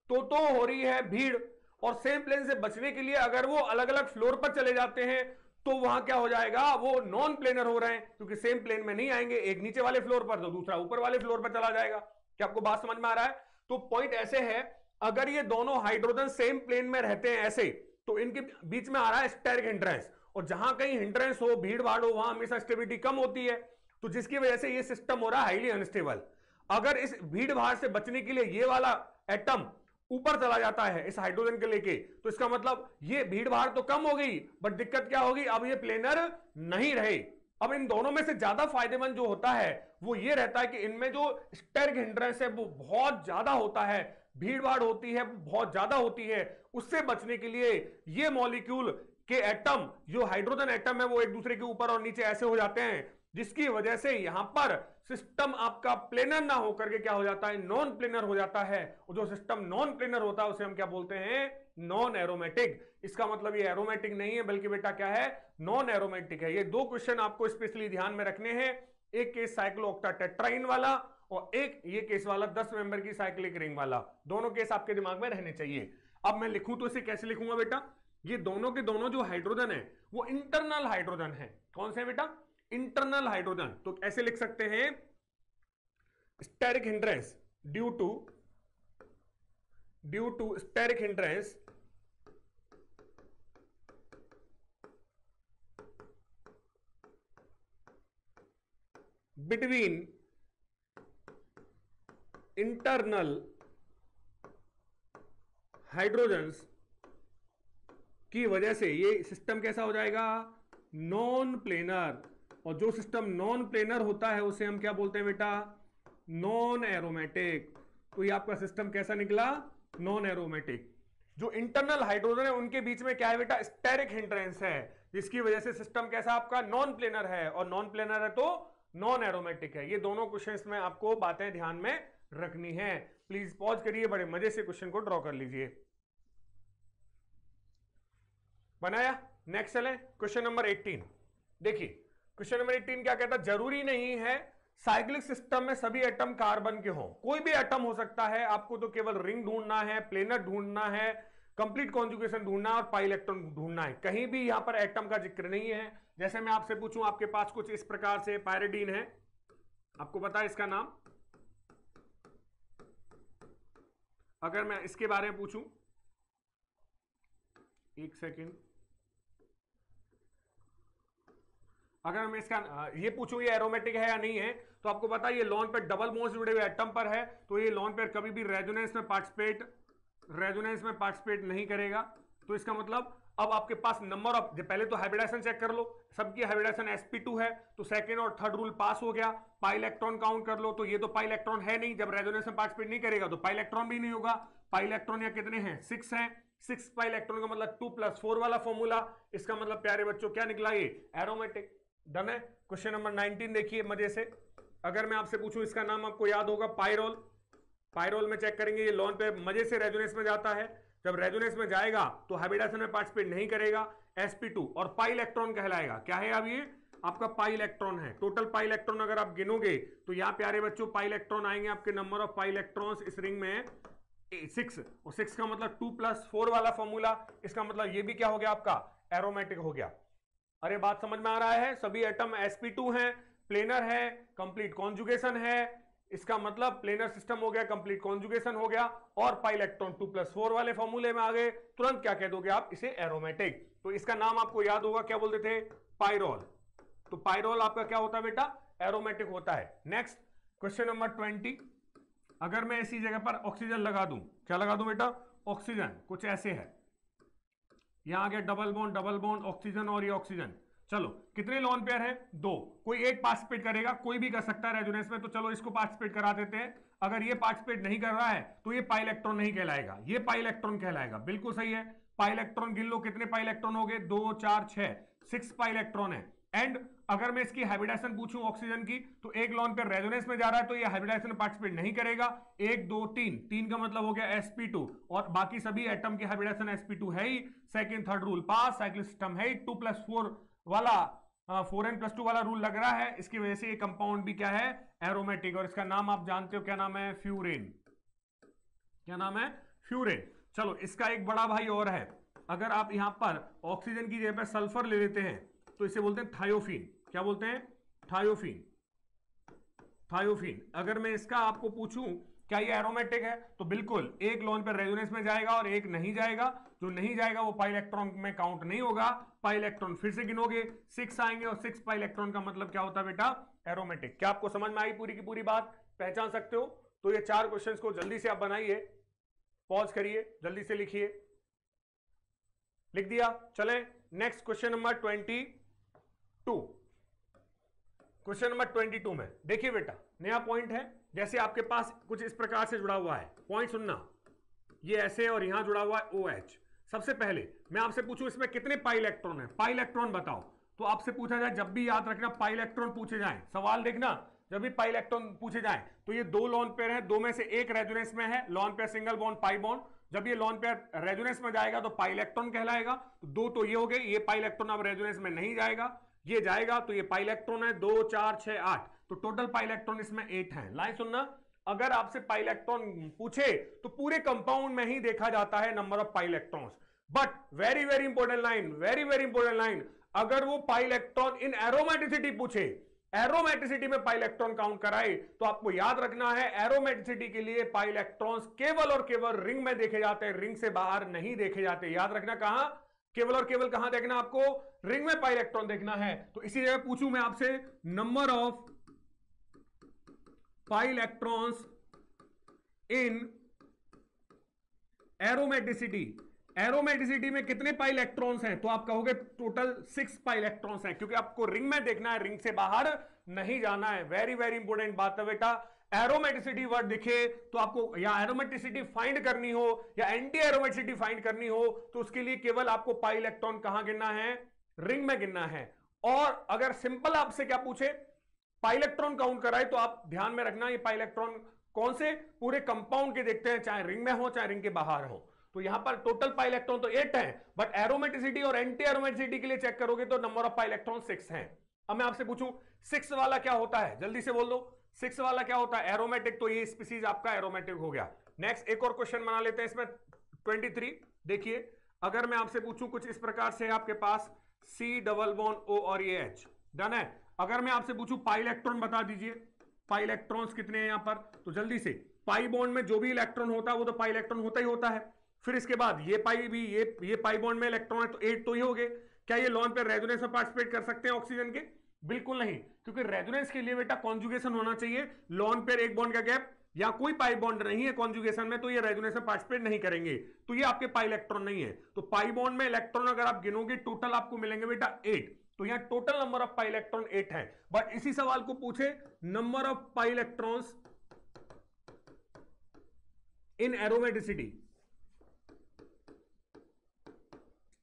तो हो रही है भीड़, और सेम प्लेन से बचने के लिए अगर वो अलग अलग फ्लोर पर चले जाते हैं तो वहां क्या हो जाएगा, वो नॉन प्लेनर हो रहे हैं क्योंकि सेम प्लेन में नहीं आएंगे, एक नीचे वाले फ्लोर पर तो दूसरा ऊपर वाले फ्लोर पर चला जाएगा। क्या आपको बात समझ में आ रहा है। तो पॉइंट ऐसे है, अगर ये दोनों हाइड्रोजन सेम प्लेन में रहते हैं ऐसे, तो इनके बीच में आ रहा है स्टेरिक हिंड्रेंस, और जहां कहीं हिंड्रेंस हो, भीड़ भाड़ हो, वहां हमेशा स्टेबिलिटी कम होती है, तो जिसकी वजह से ये सिस्टम हो रहा है हाईली अनस्टेबल। अगर इस भीड़ भाड़ से बचने के लिए ये वाला एटम ऊपर चला जाता है इस हाइड्रोजन के लेके, तो इसका मतलब ये भीड़ भाड़ तो कम हो गई, बट दिक्कत क्या होगी, अब ये प्लेनर नहीं रहे। अब इन दोनों में से ज्यादा फायदेमंद जो होता है वो ये रहता है कि इनमें जो स्टेरिक हिंड्रेंस है वो बहुत ज्यादा होता है, भीड़ भाड़ होती है, बहुत ज्यादा होती है, उससे बचने के लिए ये मॉलिक्यूल के एटम, जो हाइड्रोजन एटम है, वो एक दूसरे के ऊपर और नीचे ऐसे हो जाते हैं, जिसकी वजह से यहां पर सिस्टम आपका प्लेनर ना होकर के क्या हो जाता है, नॉन प्लेनर हो जाता है। और जो सिस्टम नॉन प्लेनर होता है उसे हम क्या बोलते हैं, नॉन एरोमेटिक। इसका मतलब ये एरोमेटिक नहीं है, बल्कि बेटा क्या है, नॉन एरोमेटिक है। ये दो क्वेश्चन आपको स्पेशली ध्यान में रखने हैं, एक केस साइक्लोऑक्टाटेट्राइन वाला और एक ये केस वाला 10 मेंबर की साइक्लिक रिंग वाला। दोनों केस आपके दिमाग में रहने चाहिए। अब मैं लिखूं तो इसे कैसे लिखूंगा बेटा, ये दोनों के दोनों जो हाइड्रोजन है वो इंटरनल हाइड्रोजन है। कौन से बेटा, इंटरनल हाइड्रोजन। तो ऐसे लिख सकते हैं, steric hindrance due to steric hindrance between internal hydrogens की वजह से ये सिस्टम कैसा हो जाएगा, नॉन प्लेनर। और जो सिस्टम नॉन प्लेनर होता है उसे हम क्या बोलते हैं बेटा, नॉन एरोमेटिक। तो ये आपका सिस्टम कैसा निकला, नॉन एरोमेटिक। जो इंटरनल हाइड्रोजन है उनके बीच में क्या है बेटा, स्टेरिक हिंड्रेंस है, जिसकी वजह से सिस्टम कैसा आपका, नॉन प्लेनर है। और नॉन प्लेनर है तो नॉन एरोमेटिक है। ये दोनों क्वेश्चंस में आपको बातें ध्यान में रखनी है। प्लीज पॉज करिए, बड़े मजे से क्वेश्चन को ड्रॉ कर लीजिए। बनाया, नेक्स्ट चलें, क्वेश्चन नंबर 18। देखिए क्वेश्चन नंबर 18 क्या कहता है, जरूरी नहीं है साइक्लिक सिस्टम में सभी एटम कार्बन के हों, कोई भी एटम हो सकता है। आपको तो केवल रिंग ढूंढना है, प्लेनर ढूंढना है, कंप्लीट कॉन्जुगेशन ढूंढना है और पाई इलेक्ट्रॉन ढूंढना है। कहीं भी यहां पर एटम का जिक्र नहीं है। जैसे मैं आपसे पूछूं, आपके पास कुछ इस प्रकार से पायरिडीन है, आपको पता है इसका नाम, अगर मैं इसके बारे में पूछूं, एक सेकेंड, अगर मैं इसका ये पूछूं ये एरोमेटिक है या नहीं है, तो आपको पता है ये लोन पेयर डबल बॉन्ड से जुड़े हुए एटम पर है, तो ये लोन पेयर कभी भी रेजोनेंस में पार्टिसिपेट नहीं करेगा। तो इसका मतलब अब आपके पास नंबर ऑफ, पहले तो हाइब्रिडाइजेशन चेक कर लो, सबकी हाइब्रिडाइजेशन sp2 है, तो सेकंड और थर्ड रूल पास हो गया। पाई इलेक्ट्रॉन काउंट कर लो, तो ये तो पाई इलेक्ट्रॉन है नहीं, जब रेजोनेंस में पार्टिसिपेट नहीं करेगा तो पाई इलेक्ट्रॉन भी नहीं होगा। पाई इलेक्ट्रॉन यहाँ कितने हैं, 6 हैं, 6 पाई इलेक्ट्रॉन का मतलब 2+4 वाला फॉर्मूला। इसका मतलब प्यारे बच्चों क्या निकला, ये एरोमेटिक। डन है। क्वेश्चन नंबर 19 देखिए मजे से, अगर मैं आपसे पूछूं, इसका नाम आपको याद होगा, पायरोल। पायरोल में चेक करेंगे, ये लोन पे मजे से रेजोनेंस में जाता है, जब रेजोनेंस में जाएगा तो हाइब्रिडाइजेशन में पार्टिसिपेट नहीं करेगा, sp2 और पाई इलेक्ट्रॉन कहलाएगा। क्या है अब, ये आपका पाई इलेक्ट्रॉन है। टोटल पाई इलेक्ट्रॉन अगर आप गिनोगे तो यहाँ प्यारे बच्चों पाई इलेक्ट्रॉन आएंगे, आपके नंबर ऑफ पाई इलेक्ट्रॉन्स इस रिंग में 6, और 6 का मतलब 2+4 वाला फॉर्मूला। इसका मतलब ये भी क्या हो गया आपका, एरोमेटिक हो गया। अरे बात समझ में आ रहा है, सभी एटम sp2 हैं, प्लेनर है, कंप्लीट कॉन्जुगेशन है, इसका मतलब प्लेनर सिस्टम हो गया, कंप्लीट कॉन्जुगेशन हो गया, और पाई इलेक्ट्रॉन 2+4 वाले फॉर्मूले में आ गए, तुरंत क्या कह दोगे आप, इसे एरोमेटिक। तो इसका नाम आपको याद होगा, क्या बोलते थे, पायरोल। तो पायरोल आपका क्या होता है बेटा, एरोमेटिक होता है। नेक्स्ट क्वेश्चन नंबर 20, अगर मैं इसी जगह पर ऑक्सीजन लगा दूं, क्या लगा दूं बेटा, ऑक्सीजन, कुछ ऐसे है, यहां आ गया डबल बॉन्ड ऑक्सीजन और ये ऑक्सीजन। चलो कितने लोन पेयर हैं, 2, कोई एक पार्टिसिपेट करेगा, कोई भी कर सकता है रेजोनेंस में, तो चलो इसको पार्टिसिपेट करा देते हैं। अगर ये पार्टिसिपेट नहीं कर रहा है तो ये पाई इलेक्ट्रॉन नहीं कहलाएगा, ये पाई इलेक्ट्रॉन कहलाएगा। बिल्कुल सही है, पाई इलेक्ट्रॉन गिन लो, कितने पाई इलेक्ट्रॉन हो गए, 2 4 6, 6 पाई इलेक्ट्रॉन है। एंड अगर मैं इसकी हाइब्रिडाइजेशन पूछूं ऑक्सीजन की, तो एक लोन पेयर रेजोनेंस में जा रहा है तो ये हाइब्रिडाइजेशन में पार्टिसिपेट नहीं करेगा। 1 2 3, 3 का मतलब हो गया sp2, और बाकी सभी एटम की हाइब्रिडाइजेशन sp2 है ही, second third rule pass, cyclic system है ही, 2+4 वाला 4n+2 वाला रूल लग रहा है, इसकी वजह से ये कंपाउंड भी क्या है, एरोमेटिक। और इसका नाम आप जानते हो, क्या नाम है, फ्यूरेन। क्या नाम है, फ्यूरेन। चलो इसका एक बड़ा भाई और है, अगर आप यहां पर ऑक्सीजन की जगह पर सल्फर ले लेते हैं तो इसे बोलते हैं थायोफीन। क्या बोलते हैं, थायोफीन। थायोफीन। अगर मैं इसका आपको पूछूं क्या ये एरोमेटिक है, तो बिल्कुल, एक लोन पर रेजोनेंस में जाएगा और एक नहीं जाएगा। जो नहीं जाएगा वो पाई इलेक्ट्रॉन में काउंट नहीं होगा। पाई इलेक्ट्रॉन फिर से गिनोगे, 6 आएंगे, और 6 पाई इलेक्ट्रॉन का मतलब क्या होता है बेटा, एरोमेटिक। क्या आपको समझ में आई पूरी की पूरी बात, पहचान सकते हो? तो ये 4 क्वेश्चंस को जल्दी से आप बनाइए, पॉज करिए, जल्दी से लिखिए। लिख दिया, चले next question number 22। Question number 22 में देखिए बेटा, नया पॉइंट है, जैसे आपके पास कुछ इस प्रकार से जुड़ा हुआ है, पॉइंट सुनना, ये ऐसे और यहां जुड़ा हुआ है OH। सबसे पहले मैं आपसे पूछूं इसमें कितने पाई इलेक्ट्रॉन है, पाई इलेक्ट्रॉन बताओ। तो आपसे पूछा जाए, जब भी याद रखना पाई इलेक्ट्रॉन पूछे जाए, सवाल देखना, जब भी पाई इलेक्ट्रॉन पूछे जाए तो ये 2 लोन पेयर है, 2 में से एक रेजोनेंस में है, lone pair single bond pi bond. जब ये लोन पेयर रेजोनेंस में जाएगा तो पाई इलेक्ट्रॉन कहलाएगा। तो 2 तो ये हो गए, ये पाई इलेक्ट्रॉन अब रेजोनेंस में नहीं जाएगा, ये जाएगा, तो ये पाई इलेक्ट्रॉन है 2 4 6 8, तो टोटल पाई इलेक्ट्रॉन इसमें 8 है। लाइन सुनना, अगर आपसे पाई इलेक्ट्रॉन पूछे तो पूरे कंपाउंड में ही देखा जाता है number of pi electrons. But very very important line, very very important line, अगर वो पाई इलेक्ट्रॉन इन एरोमेटिसिटी पूछे, एरोमेटिसिटी में पाई इलेक्ट्रॉन काउंट कराए, तो आपको याद रखना है एरोमेटिसिटी के लिए पाई इलेक्ट्रॉन्स केवल और केवल रिंग में देखे जाते हैं, रिंग से बाहर नहीं देखे जाते। याद रखना, कहां केवल और केवल कहां देखना, आपको रिंग में पाई इलेक्ट्रॉन देखना है। तो इसी जगह पूछूं मैं आपसे, number of pi electrons in aromaticity, aromaticity में कितने पाई इलेक्ट्रॉन्स हैं, तो आप कहोगे टोटल 6 पाई इलेक्ट्रॉन्स हैं, क्योंकि आपको रिंग में देखना है, रिंग से बाहर नहीं जाना है। वेरी वेरी इंपॉर्टेंट बात है बेटा, एरोमेटिसिटी वर्ड दिखे तो आपको या एरोमेटिसिटी फाइंड करनी हो या एंटी एरोमेटिसिटी फाइंड करनी हो, तो उसके लिए केवल आपको पाई इलेक्ट्रॉन कहां गिनना है, रिंग में गिनना है। और अगर सिंपल आपसे क्या पूछे, पाई इलेक्ट्रॉन काउंट कराए, तो आप ध्यान में रखना ये पाई इलेक्ट्रॉन कौन से, पूरे कंपाउंड के देखते हैं, चाहे रिंग में हो चाहे रिंग के बाहर हो। तो यहां पर टोटल पाई इलेक्ट्रॉन तो 8 है, बट एरोमेटिसिटी और एंटी एरोमेटिसिटी के लिए चेक करोगे तो नंबर ऑफ पाई इलेक्ट्रॉन 6 हैं। अब मैं आपसे पूछूं 6 वाला क्या होता है, जल्दी से बोल दो, 6 वाला क्या होता है, एरोमेटिक। तो ये स्पीसीज आपका एरोमेटिक हो गया। नेक्स्ट एक और क्वेश्चन बना लेते हैं इसमें 23। देखिए, अगर मैं आपसे पूछूं कुछ इस प्रकार से, आपके पास C डबल बॉन्ड O और ये H डन है। अगर मैं आपसे पूछूं पाई इलेक्ट्रॉन बता दीजिए, पाई इलेक्ट्रॉन्स कितने हैं यहां पर, तो जल्दी से, पाई बॉन्ड में जो भी इलेक्ट्रॉन होता है वो तो पाई इलेक्ट्रॉन होता ही होता है। फिर इसके बाद ये पाई भी, ये पाई बॉन्ड में इलेक्ट्रॉन है, तो 8 तो ही हो गए। क्या ये लोन पे रेजोनेंस में पार्टिसिपेट कर सकते हैं ऑक्सीजन के, बिल्कुल नहीं, क्योंकि रेजोनेंस के लिए बेटा कॉन्जुगेशन होना चाहिए, लोन पेयर एक बॉन्ड का गैप या कोई पाई बॉन्ड नहीं है कॉन्जुगेशन में, तो ये रेजोनेंस में पार्टिसिपेट नहीं करेंगे, तो ये आपके पाई इलेक्ट्रॉन नहीं है। तो पाई बॉन्ड में इलेक्ट्रॉन अगर आप गिनोगे टोटल आपको मिलेंगे बेटा 8, तो यहां total number of pi electron 8 है। बट इसी सवाल को पूछे number of pi electrons in aromaticity,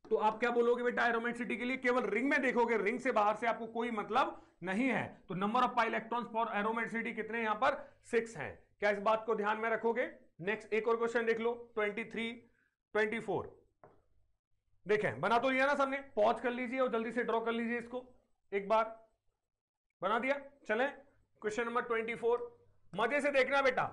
तो आप क्या बोलोगे बेटा, एरोमेटिसिटी के लिए केवल रिंग में देखोगे, रिंग से बाहर से आपको कोई मतलब नहीं है। तो number of pi electrons for aromaticity कितने यहां पर 6 हैं। क्या इस बात को ध्यान में रखोगे। नेक्स्ट एक और क्वेश्चन देख लो 23, 24। देखें, बना तो लिया ना सबने, पॉज कर लीजिए और जल्दी से ड्रॉ कर लीजिए इसको, एक बार बना दिया। चले क्वेश्चन नंबर 24, मजे से देखना बेटा,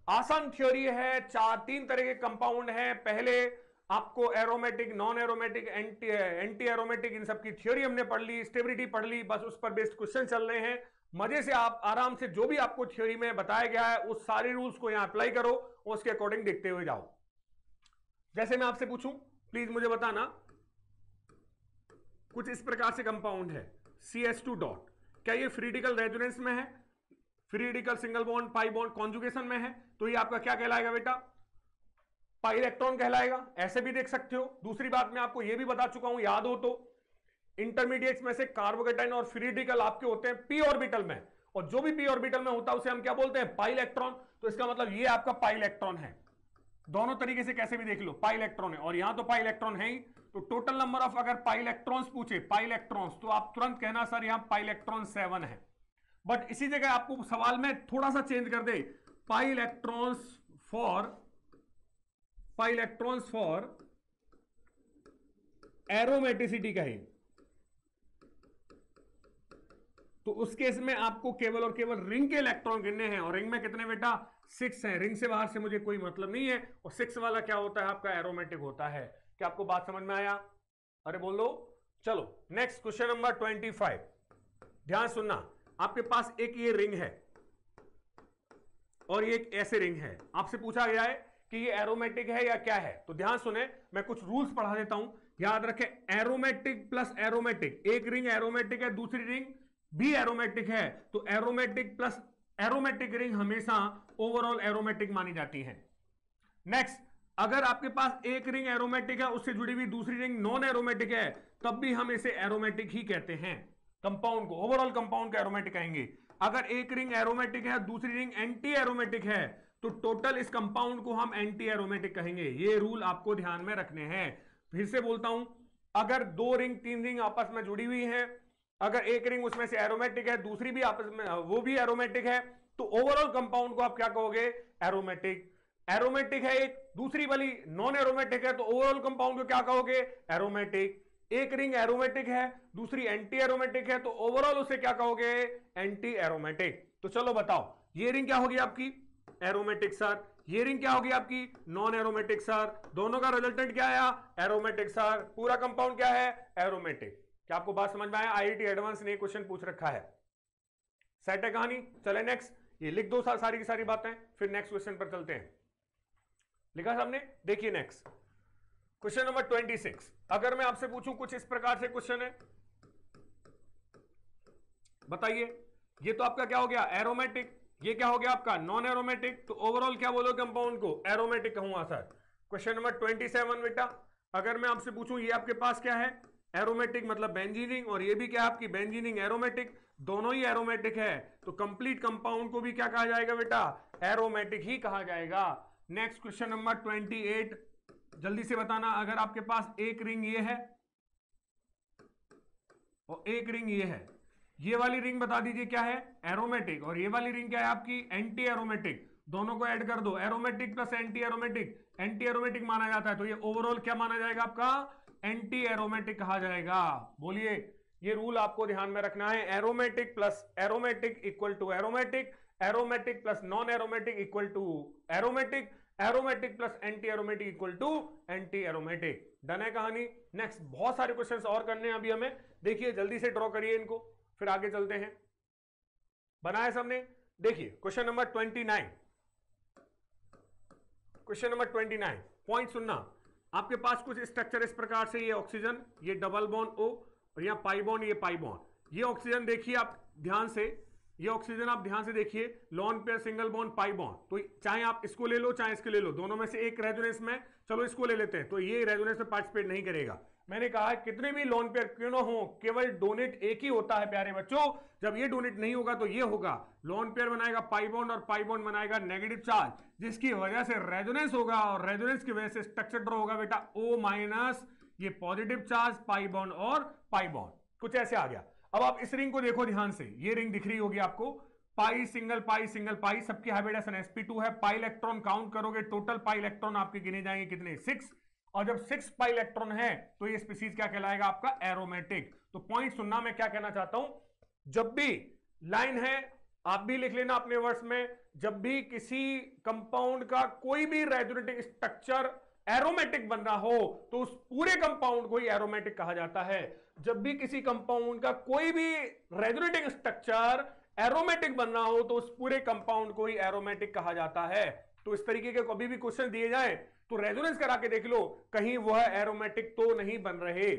आसान थ्योरी है, 3 तरह के कंपाउंड हैं। पहले आपको aromatic, non aromatic, anti aromatic, इन सब की थ्योरी हमने पढ़ ली, स्टेबिलिटी पढ़ ली, बस उस पर बेस्ड क्वेश्चन चल रहे हैं। मजे से आप आराम से जो भी आपको थ्योरी में बताया गया है उस सारे रूल्स को यहां अप्लाई करो और उसके अकॉर्डिंग देखते हुए जाओ। जैसे मैं आपसे पूछूं, प्लीज मुझे बताना, कुछ इस प्रकार से कंपाउंड है CH2 डॉट, क्या ये फ्री रेडिकल रेजोनेंस में है, free radical single bond pi bond conjugation में है, तो ये आपका क्या कहलाएगा बेटा, पाई इलेक्ट्रॉन कहलाएगा। ऐसे भी देख सकते हो। दूसरी बात मैं आपको यह भी बता चुका हूं, याद हो तो, इंटरमीडिएट्स में से कार्बोकेटाइन और फ्री रेडिकल आपके होते हैं p ऑर्बिटल में, और जो भी p ऑर्बिटल में होता है उसे हम क्या बोलते हैं, पाई इलेक्ट्रॉन। तो इसका मतलब ये आपका पाई इलेक्ट्रॉन है, दोनों तरीके से कैसे भी देख लो, पाई इलेक्ट्रॉन है, और यहां तो पाई इलेक्ट्रॉन है ही। तो टोटल नंबर ऑफ अगर पाई इलेक्ट्रॉन्स पूछे, पाई इलेक्ट्रॉन्स, तो आप तुरंत कहना सर यहां पाई इलेक्ट्रॉन 7 है। बट इसी जगह आपको सवाल में थोड़ा सा चेंज कर दे, पाई इलेक्ट्रॉन्स फॉर एरोमेटिसिटी कहे, तो उस केस में आपको केवल और केवल रिंग के इलेक्ट्रॉन गिनने हैं, और रिंग में कितने बेटा 6 हैं। रिंग से बाहर से मुझे कोई मतलब नहीं है। और 6 वाला क्या होता है, आपका एरोमेटिक होता है। क्या आपको बात समझ में आया, अरे बोल दो। चलो नेक्स्ट क्वेश्चन नंबर 25, ध्यान सुनना, आपके पास एक ये रिंग है और ये एक ऐसे रिंग है। आपसे पूछा गया है कि ये एरोमेटिक है या क्या है, तो ध्यान सुने, मैं कुछ रूल्स पढ़ा देता हूं, याद रखें। एरोमेटिक प्लस एरोमेटिक, एक रिंग एरोमेटिक है, दूसरी रिंग भी एरोमेटिक है, तो एरोमेटिक प्लस एरोमेटिक रिंग हमेशा ओवरऑल एरोमेटिक मानी जाती है। नेक्स्ट, अगर आपके पास एक रिंग एरोमेटिक है, उससे जुड़ी हुई दूसरी रिंग नॉन एरोमेटिक है, तब भी हम इसे एरोमेटिक ही कहते हैं। कंपाउंड को, ओवरऑल कंपाउंड को एरोमेटिक कहेंगे। अगर एक रिंग एरोमेटिक है, दूसरी रिंग एंटी एरोमेटिक है, तो टोटल इस कंपाउंड को हम एंटी एरोमेटिक कहेंगे। ये रूल आपको ध्यान में रखने हैं। फिर से बोलता हूं, अगर 2 रिंग 3 रिंग आपस में जुड़ी हुई है, अगर एक रिंग उसमें से एरोमेटिक है, दूसरी भी आपस में वो भी एरोमेटिक है, तो ओवरऑल कंपाउंड को आप क्या कहोगे? एरोमेटिक। एरोमेटिक है एक, दूसरी वाली नॉन एरोमेटिक है, तो ओवरऑल कंपाउंड को क्या कहोगे? एरोमेटिक। एक रिंग एरोमेटिक है, दूसरी एंटी एरोमेटिक है, तो ओवरऑल उसे क्या कहोगे? Anti aromatic. तो चलो बताओ, ये रिंग क्या होगी आपकी? Aromatic sir. ये रिंग क्या होगी आपकी? Non aromatic sir. दोनों का रिजल्टेंट क्या आया? Aromatic sir. पूरा कंपाउंड क्या है? एरोमेटिक। क्या आपको बात समझ में आया? आईआईटी एडवांस ने क्वेश्चन पूछ रखा है। सेट है कहानी? चले नेक्स्ट। ये लिख दो सारी की सारी बातें, फिर नेक्स्ट क्वेश्चन पर चलते हैं। लिखा सबने? देखिए नेक्स्ट क्वेश्चन नंबर 26। अगर मैं आपसे पूछूं कुछ इस प्रकार से क्वेश्चन है, बताइए। ये तो आपका क्या हो गया? एरोमेटिक। ये क्या हो गया आपका? Non aromatic. तो ओवरऑल क्या बोलो कंपाउंड को? एरोमेटिक कहूंगा सर। क्वेश्चन नंबर 27 बेटा, अगर मैं आपसे पूछूं ये आपके पास क्या है? एरोमेटिक, मतलब बेंजीनिंग, और ये भी क्या है आपकी? बेंजीनिंग एरोमेटिक। दोनों ही एरोमेटिक है, तो कंप्लीट कंपाउंड को भी क्या कहा जाएगा बेटा? एरोमेटिक ही कहा जाएगा। नेक्स्ट क्वेश्चन नंबर 28, जल्दी से बताना। अगर आपके पास एक रिंग ये है और एक रिंग ये है, ये वाली रिंग बता दीजिए क्या है? एरोमेटिक। और ये वाली रिंग क्या है आपकी? Anti aromatic. दोनों को ऐड कर दो, aromatic plus anti aromatic. Anti aromatic माना जाता है, तो ये ओवरऑल क्या माना जाएगा आपका? एंटी एरोमेटिक कहा जाएगा। बोलिए, ये रूल आपको ध्यान में रखना है। Aromatic plus aromatic equal to aromatic, aromatic plus non aromatic equal to aromatic, aromatic plus anti aromatic equal to anti aromatic. Done है कहानी? नेक्स्ट बहुत सारे क्वेश्चंस और करने हैं अभी हमें। देखिए जल्दी से ड्रॉ करिए इनको, फिर आगे चलते हैं। बनाया सबने? देखिए question number 29। Question number 29, point सुनना। आपके पास कुछ स्ट्रक्चर इस प्रकार से, ये ऑक्सीजन, ये डबल बॉन्ड O, और यहाँ पाई बॉन्ड, ये पाई बॉन्ड। ये ऑक्सीजन देखिए आप ध्यान से, ये ऑक्सीजन आप ध्यान से देखिए, lone pair single bond pi bond. तो चाहे आप इसको ले लो चाहे इसको ले लो, दोनों में से एक रेजोनेंस में, चलो इसको ले लेते हैं, तो ये रेजोनेंस में पार्टिसिपेट नहीं करेगा। मैंने कहा है कितने भी लॉन पेयर क्यों ना हो, केवल डोनेट एक ही होता है प्यारे बच्चों। जब ये डोनेट नहीं होगा तो ये होगा, लॉन पेयर बनाएगा पाई बॉन्ड और पाई बॉन्ड बनाएगा नेगेटिव चार्ज, जिसकी वजह से रेजोनेंस होगा, और रेजोनेंस की वजह से स्ट्रक्चर ड्रॉ होगा बेटा O माइनस, ये पॉजिटिव चार्ज पाई बॉन्ड और पाई बॉन्ड। कुछ ऐसे आ गया। अब आप इस रिंग को देखो ध्यान से, ये रिंग दिख रही होगी आपको, पाई सिंगल पाई सिंगल पाई, सबकी हाइब्रिडेशन sp2 है। पाई इलेक्ट्रॉन काउंट करोगे, टोटल पाई इलेक्ट्रॉन आपके गिने जाएंगे कितने? 6। और जब 6 पाई इलेक्ट्रॉन है तो ये स्पीसीज क्या कहलाएगा आपका? एरोमेटिक। तो पॉइंट सुनना, मैं क्या कहना चाहता हूं, जब भी लाइन है, आप भी लिख लेना अपने वर्ड्स में, जब भी किसी कंपाउंड का कोई भी रेजोनेटिंग स्ट्रक्चर एरोमेटिक बन रहा हो तो उस पूरे कंपाउंड को ही एरोमेटिक कहा जाता है। जब भी किसी कंपाउंड का कोई भी रेजोनेटिंग स्ट्रक्चर एरोमेटिक बन रहा हो तो उस पूरे कंपाउंड को ही एरोमेटिक कहा जाता है। तो इस तरीके के कभी भी क्वेश्चन दिए जाए तो रेजोनेंस करा के देख लो, कहीं वह एरोमेटिक तो नहीं बन रहे।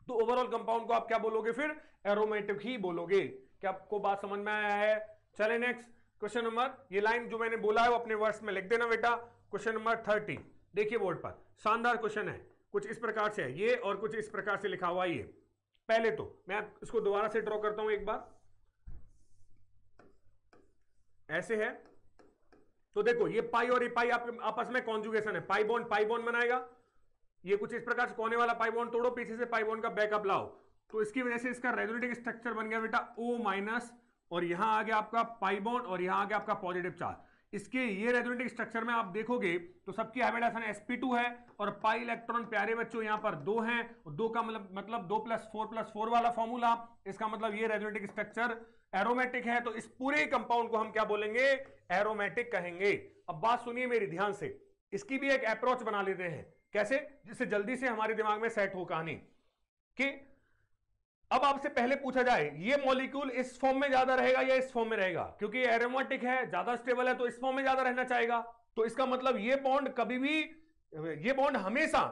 तो ओवरऑल कंपाउंड को आप क्या बोलोगे? फिर एरोमेटिक ही बोलोगे। क्या आपको बात समझ में आया है? चले नेक्स्ट क्वेश्चन नंबर, ये लाइन जो मैंने बोला है वो अपने वर्ड्स में लिख देना बेटा। क्वेश्चन नंबर 30 देखिए बोर्ड पर, शानदार क्वेश्चन है, कुछ इस प्रकार से है ये और कुछ इस प्रकार से लिखा हुआ है ये। पहले तो मैं इसको दोबारा से ड्रॉ करता हूं एक बार, ऐसे है। तो देखो ये पाई और ये पाई आपस में कॉन्जुगेशन है, पाई बॉन्ड बनाएगा। ये कुछ इस प्रकार से कोने वाला पाई बॉन्ड तोड़ो, पीछे से पाई बॉन्ड का बैकअप लाओ, तो इसकी वजह से इसका रेजोनेटिंग स्ट्रक्चर बन गया बेटा O माइनस, और यहां आ गया आपका पाई बॉन्ड और यहां आ गया आपका पॉजिटिव चार्ज। इसके ये रेजोनेटिंग स्ट्रक्चर में आप देखोगे तो सबकी हाइब्रिडेशन sp2 है और पाई इलेक्ट्रॉन प्यारे बच्चों यहां पर 2 हैं, और 2 का मतलब 2 + 4 वाला फॉर्मूला, इसका मतलब ये रेजोनेटिंग स्ट्रक्चर एरोमेटिक है। तो इस पूरे कंपाउंड को हम क्या बोलेंगे? एरोमेटिक कहेंगे। अब बात सुनिए मेरी ध्यान से, इसकी भी एक अप्रोच बना लेते हैं, कैसे, जिससे जल्दी से हमारे दिमाग में सेट हो कहानी कि अब आपसे पहले पूछा जाए ये मॉलिक्यूल इस फॉर्म में ज्यादा रहेगा या इस फॉर्म में रहेगा, क्योंकि एरोमेटिक है, ज्यादा स्टेबल है, तो इस फॉर्म में ज्यादा रहना चाहेगा। तो इसका मतलब ये बॉन्ड कभी भी, ये बॉन्ड हमेशा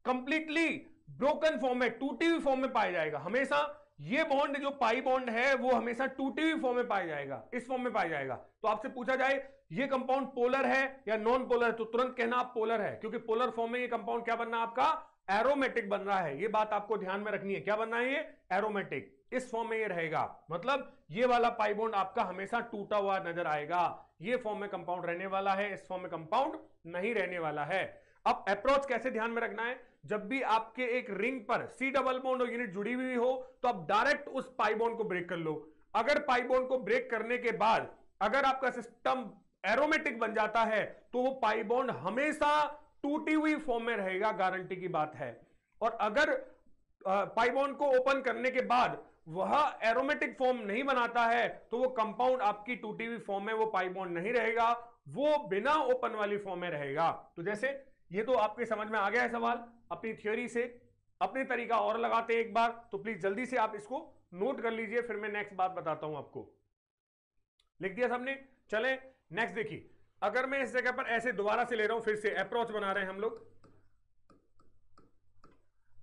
कंप्लीटली ब्रोकन फॉर्म में, टूटी हुई फॉर्म में पाया जाएगा। हमेशा ये बॉन्ड जो पाई बॉन्ड है वो हमेशा टूटी हुई फॉर्म में पाया जाएगा, इस फॉर्म में पाया जाएगा। तो आपसे पूछा जाए ये कंपाउंड पोलर है या नॉन पोलर है, तो तुरंत कहना आप पोलर है, क्योंकि पोलर फॉर्म में ये कंपाउंड क्या बनना आपका? एरोमेटिक बन रहा है। ये बात आपको ध्यान में रखनी है, क्या बनना है ये? एरोमेटिक। इस फॉर्म में ये रहेगा, मतलब ये वाला पाई बॉन्ड आपका हमेशा टूटा हुआ नजर आएगा। ये फॉर्म में कंपाउंड रहने वाला है, इस फॉर्म में कंपाउंड नहीं रहने वाला है। अब अप्रोच कैसे ध्यान में रखना है, जब भी आपके एक रिंग पर सी डबल बॉन्ड और यूनिट जुड़ी हुई हो तो आप डायरेक्ट उस पाई बॉन्ड को ब्रेक कर लो। अगर पाई बॉन्ड को ब्रेक करने के बाद अगर आपका सिस्टम एरोमेटिक बन जाता है तो वो पाई बॉन्ड हमेशा टूटी हुई फॉर्म में रहेगा, गारंटी की बात है। और अगर पाई बॉन्ड को ओपन करने के बाद वह एरोमेटिक फॉर्म नहीं बनाता है तो वो कंपाउंड आपकी टूटी हुई फॉर्म में, वो पाई बॉन्ड नहीं रहेगा, वो बिना ओपन वाली फॉर्म में रहेगा। तो जैसे ये तो आपके समझ में आ गया है सवाल, अपनी थ्योरी से अपनी तरीका और लगाते हैं एक बार, तो प्लीज जल्दी से आप इसको नोट कर लीजिए, फिर मैं नेक्स्ट बात बताता हूं आपको। लिख दिया सबने? चले नेक्स्ट देखिए, अगर मैं इस जगह पर ऐसे दोबारा से ले रहा हूं, फिर से अप्रोच बना रहे हैं हम लोग।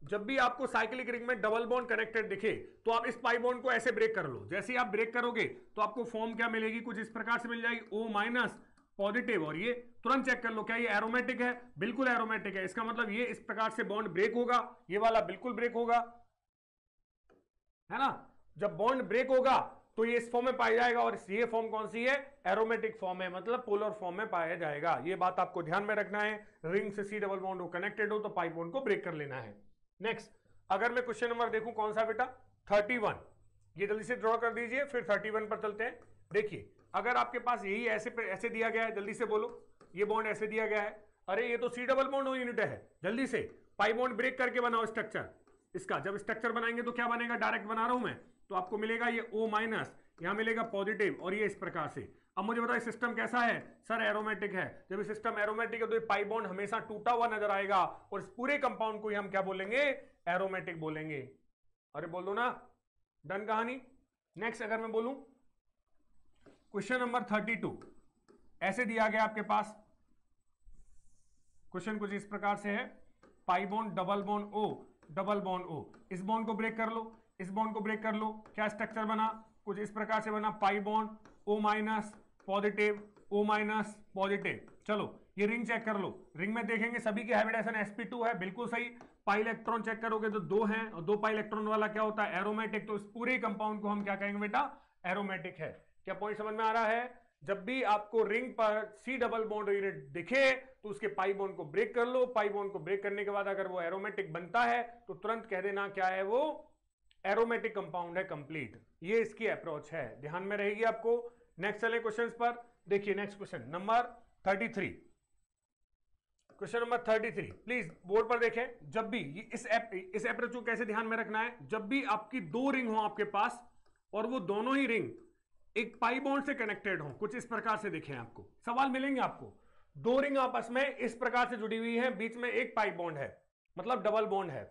जब भी आपको साइक्लिक रिंग में डबल बॉन्ड कनेक्टेड दिखे तो आप इस पाई बॉन्ड को ऐसे ब्रेक कर लो। जैसे ही आप ब्रेक करोगे तो आपको फॉर्म क्या मिलेगी, कुछ इस प्रकार से मिल जाएगी, O माइनस पॉजिटिव। और ये तुरंत चेक कर लो क्या ये एरोमेटिक है, बिल्कुल एरोमेटिक है। इसका मतलब ये इस प्रकार से बॉन्ड ब्रेक होगा, ये वाला बिल्कुल ब्रेक होगा, है ना। जब बॉन्ड ब्रेक होगा तो ये इस फॉर्म में पाया जाएगा, और ये फॉर्म कौन सी है, एरोमेटिक फॉर्म है, मतलब पोलर फॉर्म में पाया जाएगा। ये बात आपको ध्यान में रखना है। रिंग से सी डबल बॉन्ड कनेक्टेड हो तो पाई बॉन्ड को ब्रेक कर लेना है। नेक्स्ट अगर मैं क्वेश्चन नंबर देखूं कौन सा बेटा, 31, ये जल्दी से ड्रॉ कर दीजिए, फिर 31 पर चलते हैं। देखिए अगर आपके पास यही ऐसे दिया गया है, जल्दी से बोलो, ये बॉन्ड ऐसे दिया गया है, अरे ये तो सी डबल बॉन्ड यूनिट है, जल्दी से पाई बॉन्ड ब्रेक करके बनाओ स्ट्रक्चर इसका। जब स्ट्रक्चर बनाएंगे तो क्या बनेगा, डायरेक्ट बना रहा हूं मैं, तो आपको मिलेगा ये O माइनस, यहां मिलेगा पॉजिटिव, और ये इस प्रकार से। अब मुझे बताओ सिस्टम कैसा है, सर एरोमेटिक है। जब ये सिस्टम एरोमेटिक है तो ये पाई बॉन्ड हमेशा टूटा हुआ नजर आएगा, और इस पूरे कंपाउंड को हम क्या बोलेंगे, एरोमेटिक बोलेंगे। अरे बोल दो ना, डन कहानी। नेक्स्ट अगर मैं बोलूं क्वेश्चन नंबर 32, ऐसे दिया गया आपके पास क्वेश्चन कुछ इस प्रकार से है, pi bond double bond O, double bond O, इस बॉन्ड को ब्रेक कर लो, इस बॉन्ड को ब्रेक कर लो, क्या स्ट्रक्चर बना, कुछ इस प्रकार से बना, pi bond O minus positive, O minus positive. चलो ये रिंग चेक कर लो, रिंग में देखेंगे सभी की हाइब्रिडेशन sp2 है, बिल्कुल सही। पाई इलेक्ट्रॉन चेक करोगे तो 2 हैं, और 2 पाई इलेक्ट्रॉन वाला क्या होता है, एरोमेटिक। तो इस पूरे कंपाउंड को हम क्या कहेंगे बेटा, एरोमेटिक है। क्या पॉइंट समझ में आ रहा है? जब भी आपको रिंग पर सी डबल बॉन्ड यूनिट दिखे तो उसके पाई बॉन्ड को ब्रेक कर लो। पाई बॉन्ड को ब्रेक करने के बाद अगर वो एरोमेटिक बनता है तो तुरंत कह देना क्या है, वो एरोमेटिक कंपाउंड है, कंप्लीट। ये इसकी अप्रोच है, ध्यान में रहेगी आपको। नेक्स्ट चले क्वेश्चंस पर। देखिए next question number 33, question number 33 please board पर देखें। जब भी इस अप्रोच को कैसे ध्यान में रखना है, जब भी आपकी 2 रिंग हो आपके पास और वो दोनों ही रिंग एक पाई बॉन्ड से कनेक्टेड हो, कुछ इस प्रकार से दिखे आपको, सवाल मिलेंगे आपको। 2 रिंग आपस में इस प्रकार से जुड़ी हुई है, बीच में एक पाई बॉन्ड है, मतलब डबल बॉन्ड है।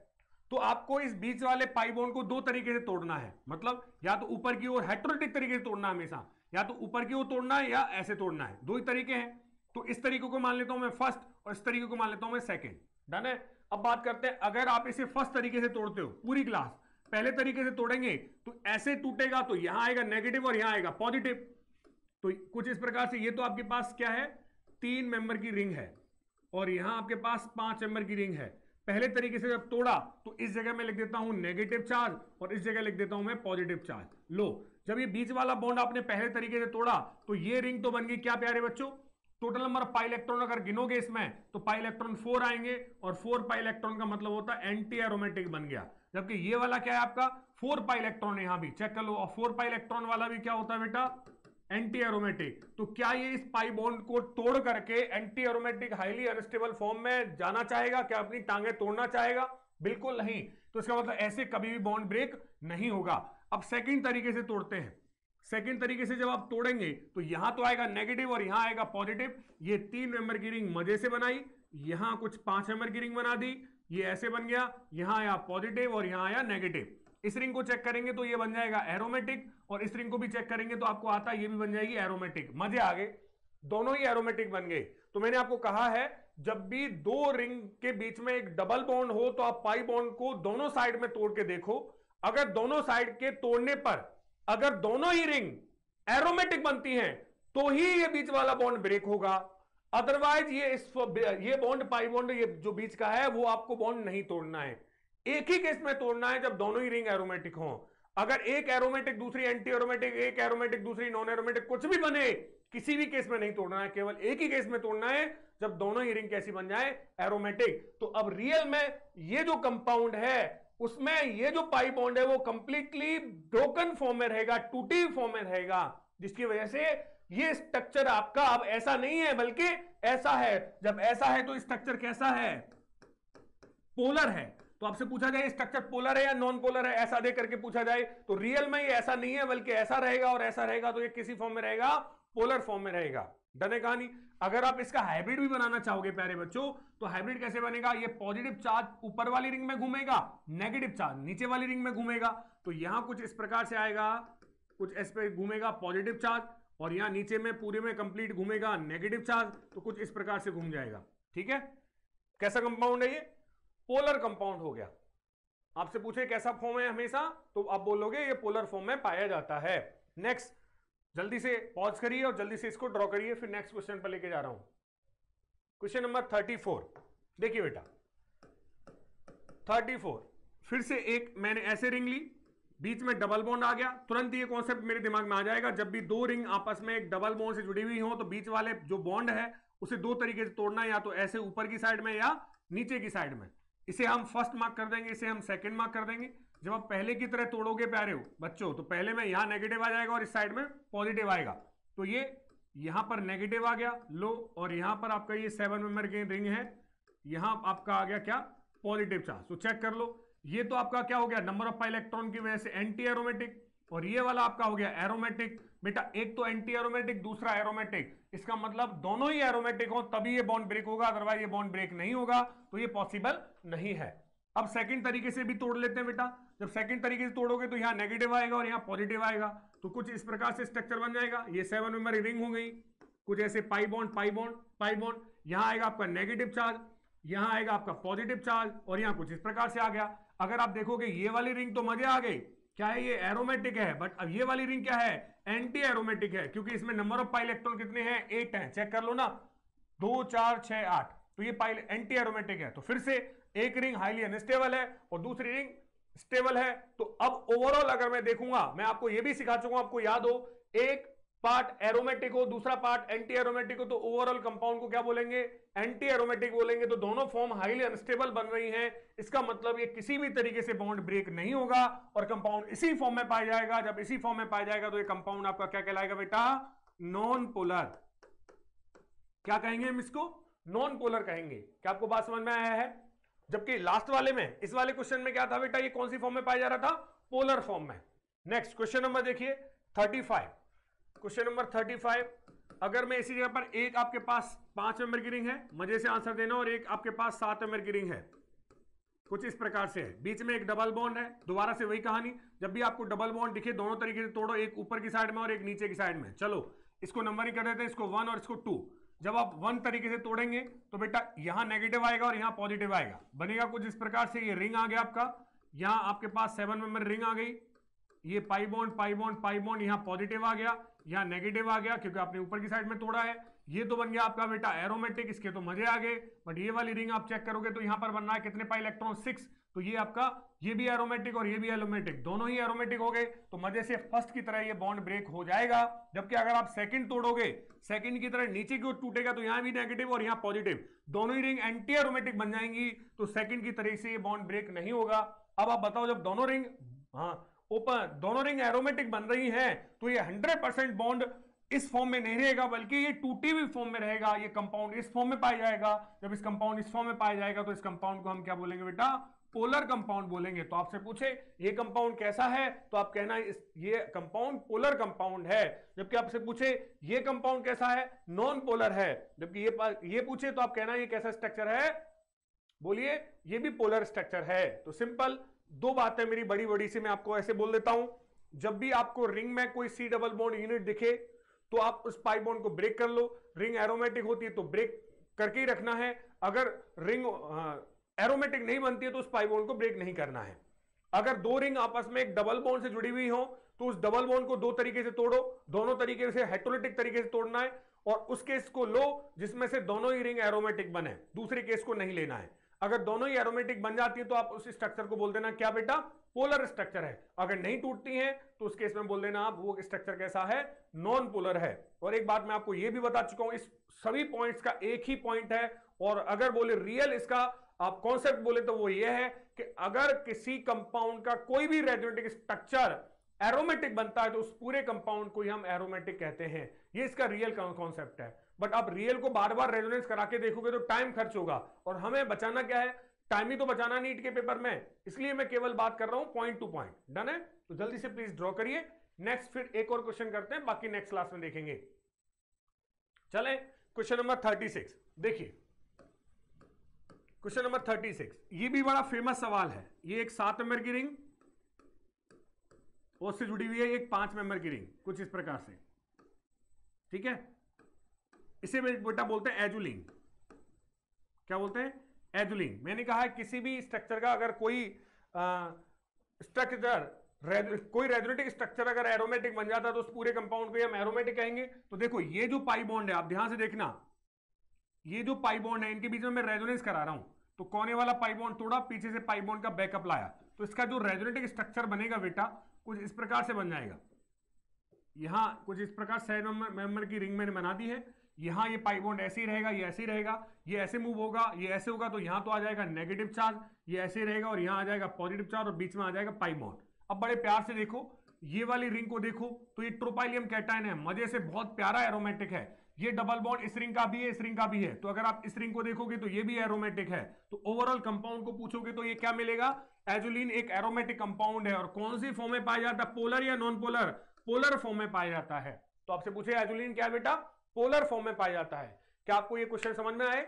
तो आपको इस बीच वाले पाई बॉन्ड को 2 तरीके से तोड़ना है, मतलब या तो ऊपर की ओर हेटेरोटिक तरीके से तोड़ना है हमेशा, या तो ऊपर की ओर तोड़ना है या ऐसे तोड़ना है, 2 ही तरीके हैं। तो इस तरीके को मान लेता हूं मैं फर्स्ट, और इस तरीके को मान लेता हूं मैं सेकंड। डन है। अब बात करते हैं, अगर आप इसे फर्स्ट तरीके से तोड़ते हो, पूरी क्लास पहले तरीके से तोड़ेंगे तो ऐसे टूटेगा, तो यहां आएगा नेगेटिव और यहां आएगा पॉजिटिव। तो कुछ इस प्रकार से, ये तो आपके पास क्या है, 3 मेंबर की रिंग है, और यहां आपके पास 5 मेंबर की रिंग है। पहले तरीके से जब तोड़ा तो इस जगह में लिख देता हूं नेगेटिव चार्ज, और इस जगह लिख देता हूं मैं पॉजिटिव चार्ज। लो, जब ये बीच वाला बॉन्ड आपने पहले तरीके से तोड़ा तो ये रिंग तो बन गई क्या प्यारे बच्चों, total number of pi electron अगर गिनोगे इसमें तो पाई इलेक्ट्रॉन 4 आएंगे, और 4 पाई इलेक्ट्रॉन का मतलब होता है एंटी एरोमेटिक बन गया। जबकि ये वाला क्या है आपका 4 पाई इलेक्ट्रॉन, यहां भी चेक कर लो, और 4 पाई इलेक्ट्रॉन वाला भी क्या होता है बेटा, एंटी एरोमेटिक। तो क्या ये इस पाई बॉन्ड को तोड़ करके anti aromatic highly unstable form में जाना चाहेगा, क्या अपनी टांगे तोड़ना चाहेगा? बिल्कुल नहीं। तो इसका मतलब ऐसे कभी भी बॉन्ड ब्रेक नहीं होगा। अब सेकंड तरीके से तोड़ते हैं। सेकंड तरीके से जब आप तोड़ेंगे तो यहां तो आएगा नेगेटिव और यहां आएगा पॉजिटिव। ये 3 मेंबर की रिंग मजे से बनाई, यहां कुछ 5 मेंबर की रिंग बना दी, ये ऐसे बन गया, यहां आया पॉजिटिव और यहां आया नेगेटिव। इस रिंग को चेक करेंगे तो ये बन जाएगा एरोमेटिक, और इस रिंग को भी चेक करेंगे तो आपको आता है ये भी बन जाएगी एरोमेटिक। मजे आ गए, दोनों ही एरोमेटिक बन गए। तो मैंने आपको कहा है जब भी 2 रिंग के बीच में एक डबल बॉन्ड हो तो आप पाई बॉन्ड को दोनों साइड में तोड़ के देखो। अगर दोनों साइड के तोड़ने पर अगर दोनों ही रिंग एरोमेटिक बनती हैं तो ही ये बीच वाला बॉन्ड ब्रेक होगा, अदरवाइज ये बॉन्ड पाई बॉन्ड ये जो बीच का है वो आपको बॉन्ड नहीं तोड़ना है। एक ही केस में तोड़ना है जब दोनों ही रिंग एरोमेटिक हों। अगर एक एरोमेटिक दूसरी एंटी एरोमेटिक, एक एरोमेटिक दूसरी नॉन एरोमेटिक, कुछ भी बने, किसी भी केस में नहीं तोड़ना है, केवल एक ही केस में तोड़ना है, जब दोनों ही रिंग कैसी बन जाए, एरोमेटिक। तो अब रियल में ये जो कंपाउंड है उसमें ये जो पाई बॉन्ड है वो कंप्लीटली ब्रोकन फॉर्म में रहेगा, टूटी फॉर्म में रहेगा, जिसकी वजह से ये स्ट्रक्चर आपका अब ऐसा नहीं है बल्कि ऐसा है। जब ऐसा है तो स्ट्रक्चर कैसा है, पोलर है। तो आपसे पूछा जाए स्ट्रक्चर पोलर है या नॉन पोलर है, ऐसा दे करके पूछा जाए तो रियल में ये ऐसा नहीं है बल्कि ऐसा रहेगा और ऐसा रहेगा, तो ये किसी फॉर्म में रहेगा, पोलर फॉर्म में रहेगा। डन है कहानी। अगर आप इसका हाइब्रिड भी बनाना चाहोगे प्यारे बच्चों, तो हाइब्रिड कैसे बनेगा, ये पॉजिटिव चार्ज ऊपर वाली रिंग में घूमेगा, नेगेटिव चार्ज नीचे वाली रिंग में घूमेगा। तो यहां कुछ इस प्रकार से आएगा, कुछ इस पे घूमेगा पॉजिटिव चार्ज, और यहां नीचे में पूरे में कंप्लीट घूमेगा नेगेटिव चार्ज, तो कुछ इस प्रकार से घूम जाएगा। ठीक है, कैसा कंपाउंड है ये, पोलर कंपाउंड हो गया। आपसे पूछे कैसा फॉर्म है हमेशा, तो आप बोलोगे ये पोलर फॉर्म में पाया जाता है। नेक्स्ट, जल्दी से पॉज करिए और जल्दी से इसको ड्रॉ करिए, फिर नेक्स्ट क्वेश्चन पर लेके जा रहा हूं। क्वेश्चन नंबर 34 देखिए बेटा, 34 फिर से एक मैंने ऐसे रिंग ली, बीच में डबल बॉन्ड आ गया। तुरंत ये कॉन्सेप्ट मेरे दिमाग में आ जाएगा, जब भी दो रिंग आपस में एक डबल बॉन्ड से जुड़ी हुई हो तो बीच वाले जो बॉन्ड है उसे दो तरीके से तोड़ना है, या तो ऐसे ऊपर की साइड में या नीचे की साइड में। इसे हम फर्स्ट मार्क कर देंगे, इसे हम सेकंड मार्क कर देंगे। जब आप पहले की तरह तोड़ोगे प्यारे हो बच्चों, तो पहले में यहां नेगेटिव आ जाएगा और इस साइड में पॉजिटिव आएगा। तो ये यहां पर नेगेटिव आ गया लो, और यहां पर आपका ये 7 मेंबर की रिंग है, यहां आपका आ गया क्या, पॉजिटिव चार्ज। तो चेक कर लो, ये तो आपका क्या हो गया, नंबर ऑफ पाई इलेक्ट्रॉन की वजह से एंटी एरोमेटिक, और ये वाला आपका हो गया एरोमेटिक। बेटा एक तो एंटी एरोमेटिक, दूसरा एरोमेटिक, इसका मतलब दोनों ही एरोमेटिक हो तभी ये बॉन्ड ब्रेक होगा, अदरवाइज ये बॉन्ड ब्रेक नहीं होगा, तो ये पॉसिबल नहीं है। अब सेकंड तरीके से भी तोड़ लेते हैं बेटा। जब सेकंड तरीके से तोड़ोगे तो यहां नेगेटिव आएगा और यहां पॉजिटिव आएगा, तो कुछ इस प्रकार से स्ट्रक्चर बन जाएगा। ये 7 मेंबर रिंग हो गई, कुछ ऐसे pi bond pi bond pi bond, यहां आएगा आपका नेगेटिव चार्ज, यहां आएगा आपका पॉजिटिव चार्ज, और यहां कुछ इस प्रकार से आ गया। अगर आप देखोगे ये वाली रिंग तो मजे आ गई, क्या है ये एरोमेटिक है, बट अब ये वाली रिंग क्या है, एंटी एरोमेटिक है, क्योंकि इसमें नंबर ऑफ पाई इलेक्ट्रॉन कितने हैं, 8 हैं। चेक कर लो ना, 2 4 6 8, तो ये पाई एंटी एरोमेटिक है। तो फिर से एक रिंग हाईली अनस्टेबल है और दूसरी रिंग स्टेबल है। तो अब ओवरऑल अगर मैं देखूंगा, मैं आपको ये भी सिखा चुका हूं, आपको याद हो, एक पार्ट एरोमेटिक हो दूसरा पार्ट एंटी एरोमेटिक हो, तो ओवरऑल कंपाउंड को क्या बोलेंगे, एंटी एरोमेटिक बोलेंगे। तो दोनों फॉर्म हाईली अनस्टेबल बन रही हैं, इसका मतलब ये किसी भी तरीके से बॉन्ड ब्रेक नहीं होगा और कंपाउंड इसी फॉर्म में पाया जाएगा। जब इसी फॉर्म में पाया जाएगा तो ये कंपाउंड आपका क्या कहलाएगा बेटा, नॉन पोलर। क्या कहेंगे हम इसको, नॉन पोलर कहेंगे। क्या आपको बात समझ में आया है। जबकि लास्ट वाले में, इस वाले क्वेश्चन में क्या था बेटा, ये कौन सी फॉर्म में पाया जा रहा था, पोलर फॉर्म में। नेक्स्ट क्वेश्चन नंबर देखिए 35, क्वेश्चन नंबर 35, अगर मैं इसी जगह पर एक आपके पास 5 मेंबर की रिंग है, मजे से आंसर देना, और एक आपके पास 7 मेंबर की रिंग है, कुछ इस प्रकार से है, बीच में एक डबल बॉन्ड है। दोबारा से वही कहानी, जब भी आपको डबल बॉन्ड दिखे दोनों तरीके से तोड़ो, एक ऊपर की साइड में और एक नीचे की साइड में। चलो इसको नंबरिंग कर देते हैं, इसको 1 और इसको 2। जब आप 1 तरीके से तोड़ेंगे तो बेटा यहां नेगेटिव आएगा और यहां पॉजिटिव आएगा, बनेगा कुछ इस प्रकार से। ये रिंग आ गया आपका, यहां आपके पास 7 मेंबर रिंग आ गई, ये pi bond pi bond pi bond, यहां पॉजिटिव आ गया, यहां नेगेटिव आ गया क्योंकि आपने ऊपर की साइड में तोड़ा है। ये तो बन गया आपका बेटा एरोमेटिक, इसके तो मजे आ गए। बट ये वाली रिंग आप चेक करोगे तो यहां पर बन रहा है कितने पाई इलेक्ट्रॉन, 6। तो ये आपका, ये भी एरोमेटिक और ये भी एरोमेटिक, दोनों ही एरोमेटिक हो गए, तो मजे से फर्स्ट की तरह ये बॉन्ड ब्रेक हो जाएगा। जबकि अगर आप सेकंड तोड़ोगे, सेकंड की तरह नीचे की ओर टूटेगा, तो यहां भी नेगेटिव और यहां पॉजिटिव, दोनों ही रिंग एंटी एरोमेटिक बन जाएंगी, तो सेकंड की तरह से ये बॉन्ड ब्रेक नहीं होगा। अब आप बताओ, जब दोनों रिंग ओपन, दोनों रिंग एरोमेटिक बन रही हैं, तो ये 100% बॉन्ड इस फॉर्म में नहीं रहेगा, बल्कि ये टूटी हुई फॉर्म में रहेगा। ये कंपाउंड इस फॉर्म में पाया जाएगा। जब इस कंपाउंड इस फॉर्म में पाया जाएगा, तो इस कंपाउंड को हम क्या बोलेंगे बेटा, पोलर कंपाउंड बोलेंगे। तो आपसे पूछे ये कंपाउंड कैसा है, तो आप कहना ये कंपाउंड पोलर कंपाउंड है। जबकि आपसे पूछे ये कंपाउंड कैसा है, नॉन पोलर है। जबकि ये पूछे तो आप कहना ये कैसा स्ट्रक्चर है, बोलिए ये भी पोलर स्ट्रक्चर है। तो सिंपल दो बातें मेरी बड़ी बड़ी सी मैं आपको ऐसे बोल देता हूं, जब भी आपको रिंग में कोई सी डबल बॉन्ड यूनिट दिखे तो आप उस पाई बॉन्ड को ब्रेक कर लो। रिंग एरोमेटिक होती है तो ब्रेक करके ही रखना है, अगर रिंग एरोमेटिक नहीं बनती है तो उस पाई बॉन्ड को ब्रेक नहीं करना है। अगर दो रिंग आपस में एक डबल बॉन्ड से जुड़ी हुई हो तो उस डबल बॉन्ड को दो तरीके से तोड़ो, दोनों तरीके से हेटेरोलिटिक तरीके से तोड़ना है, और उस केस को लो जिसमें से दोनों ही रिंग एरोमेटिक बने, दूसरे केस को नहीं लेना है। अगर दोनों ही एरोमेटिक बन जाती है तो आप उस स्ट्रक्चर को बोल देना क्या बेटा, पोलर स्ट्रक्चर है। अगर नहीं टूटती हैं तो उस केस में बोल देना आप वो स्ट्रक्चर कैसा है, नॉन पोलर है। और एक बात मैं आपको ये भी बता चुका हूं, इस सभी पॉइंट्स का एक ही पॉइंट है, और अगर बोले रियल इसका आप कॉन्सेप्ट बोले तो वो ये है कि अगर किसी कंपाउंड का कोई भी रेजोनेटिक स्ट्रक्चर एरोमेटिक बनता है तो उस पूरे कंपाउंड को ही हम एरोमेटिक कहते हैं। ये इसका रियल कॉन्सेप्ट है। बट आप रियल को बार बार रेजोनेंस करा के देखोगे तो टाइम खर्च होगा, और हमें बचाना क्या है, टाइम ही तो बचाना नीट के पेपर में, इसलिए मैं केवल बात कर रहा हूं पॉइंट टू पॉइंट। डन है, तो जल्दी से प्लीज ड्रॉ करिए। नेक्स्ट फिर एक और क्वेश्चन करते हैं, बाकी नेक्स्ट क्लास में देखेंगे। चलें क्वेश्चन नंबर 36 देखिए। क्वेश्चन नंबर 36 ये भी बड़ा फेमस सवाल है। ये एक 7 मेंबर की रिंग उससे जुड़ी हुई है एक 5 मेंबर की रिंग, कुछ इस प्रकार से, ठीक है। इसे बेटा बोलते हैं एजुलिंग। क्या बोलते हैं, एजुलिंग। मैंने कहा है किसी भी स्ट्रक्चर का अगर कोई स्ट्रक्चर कोई रेजोनेटिक स्ट्रक्चर अगर एरोमेटिक बन जाता है तो उस पूरे कंपाउंड को हम एरोमेटिक कहेंगे। तो देखो ये जो पाई बॉन्ड है, आप ध्यान से देखना, ये जो पाई बॉन्ड है इनके बीच में मैं रेजोनेंस करा रहा हूं, तो कोने वाला पाई बॉन्ड तोड़ा, पीछे से पाई बॉन्ड का बैकअप लाया, तो इसका जो रेजोनेटिक स्ट्रक्चर बनेगा बेटा कुछ इस प्रकार से बन जाएगा। यहां कुछ इस प्रकार 7 मेंबर की रिंग मैंने बना दी है। यहां ये पाई बॉन्ड ऐसे ही रहेगा, ये ऐसे ही रहेगा, ये ऐसे मूव होगा, ये ऐसे होगा, तो यहां तो आ जाएगा नेगेटिव चार्ज, ये ऐसे रहेगा, और यहां आ जाएगा पॉजिटिव चार्ज, और बीच में आ जाएगा पाई बॉन्ड। अब बड़े प्यार से देखो ये वाली रिंग को देखो, तो ये ट्रोपाइलियम कैटायन है, मजे से बहुत प्यारा एरोमेटिक है। ये डबल बॉन्ड इस रिंग का भी है, इस रिंग का भी है, तो अगर आप इस रिंग को देखोगे तो ये भी एरोमेटिक है। तो ओवरऑल कंपाउंड को पूछोगे तो ये क्या मिलेगा, एजुलिन एक एरोमेटिक कंपाउंड है। और कौन सी फॉर्म में पाया जाता है, पोलर या नॉन पोलर, पोलर फॉर्म में पाया जाता है। तो आपसे पूछे एजुलिन क्या बेटा, पोलर फॉर्म में पाया जाता है। क्या आपको ये क्वेश्चन समझ में आए?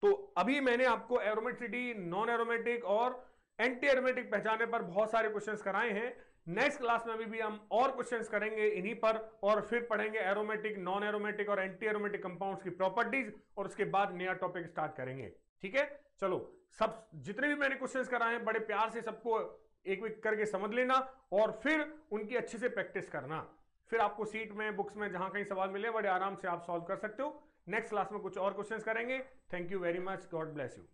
तो अभी मैंने आपको एरोमेटिसिटी, नॉन एरोमेटिक और एंटी एरोमेटिक पहचाने पर बहुत सारे क्वेश्चंस कराए हैं। नेक्स्ट क्लास में भी हम और क्वेश्चंस करेंगे इन्हीं पर, और फिर पढ़ेंगे एरोमेटिक, नॉन एरोमेटिक और एंटी एरोमेटिक कंपाउंड्स की प्रॉपर्टीज, और उसके बाद नया टॉपिक स्टार्ट करेंगे। ठीक है, चलो सब जितने भी मैंने क्वेश्चंस कराए हैं बड़े प्यार से सबको एक एक करके समझ लेना, और फिर उनकी अच्छे से प्रैक्टिस करना। फिर आपको सीट में, बुक्स में जहां कहीं सवाल मिले बड़े आराम से आप सॉल्व कर सकते हो। नेक्स्ट क्लास में कुछ और क्वेश्चंस करेंगे। Thank you very much, God bless you.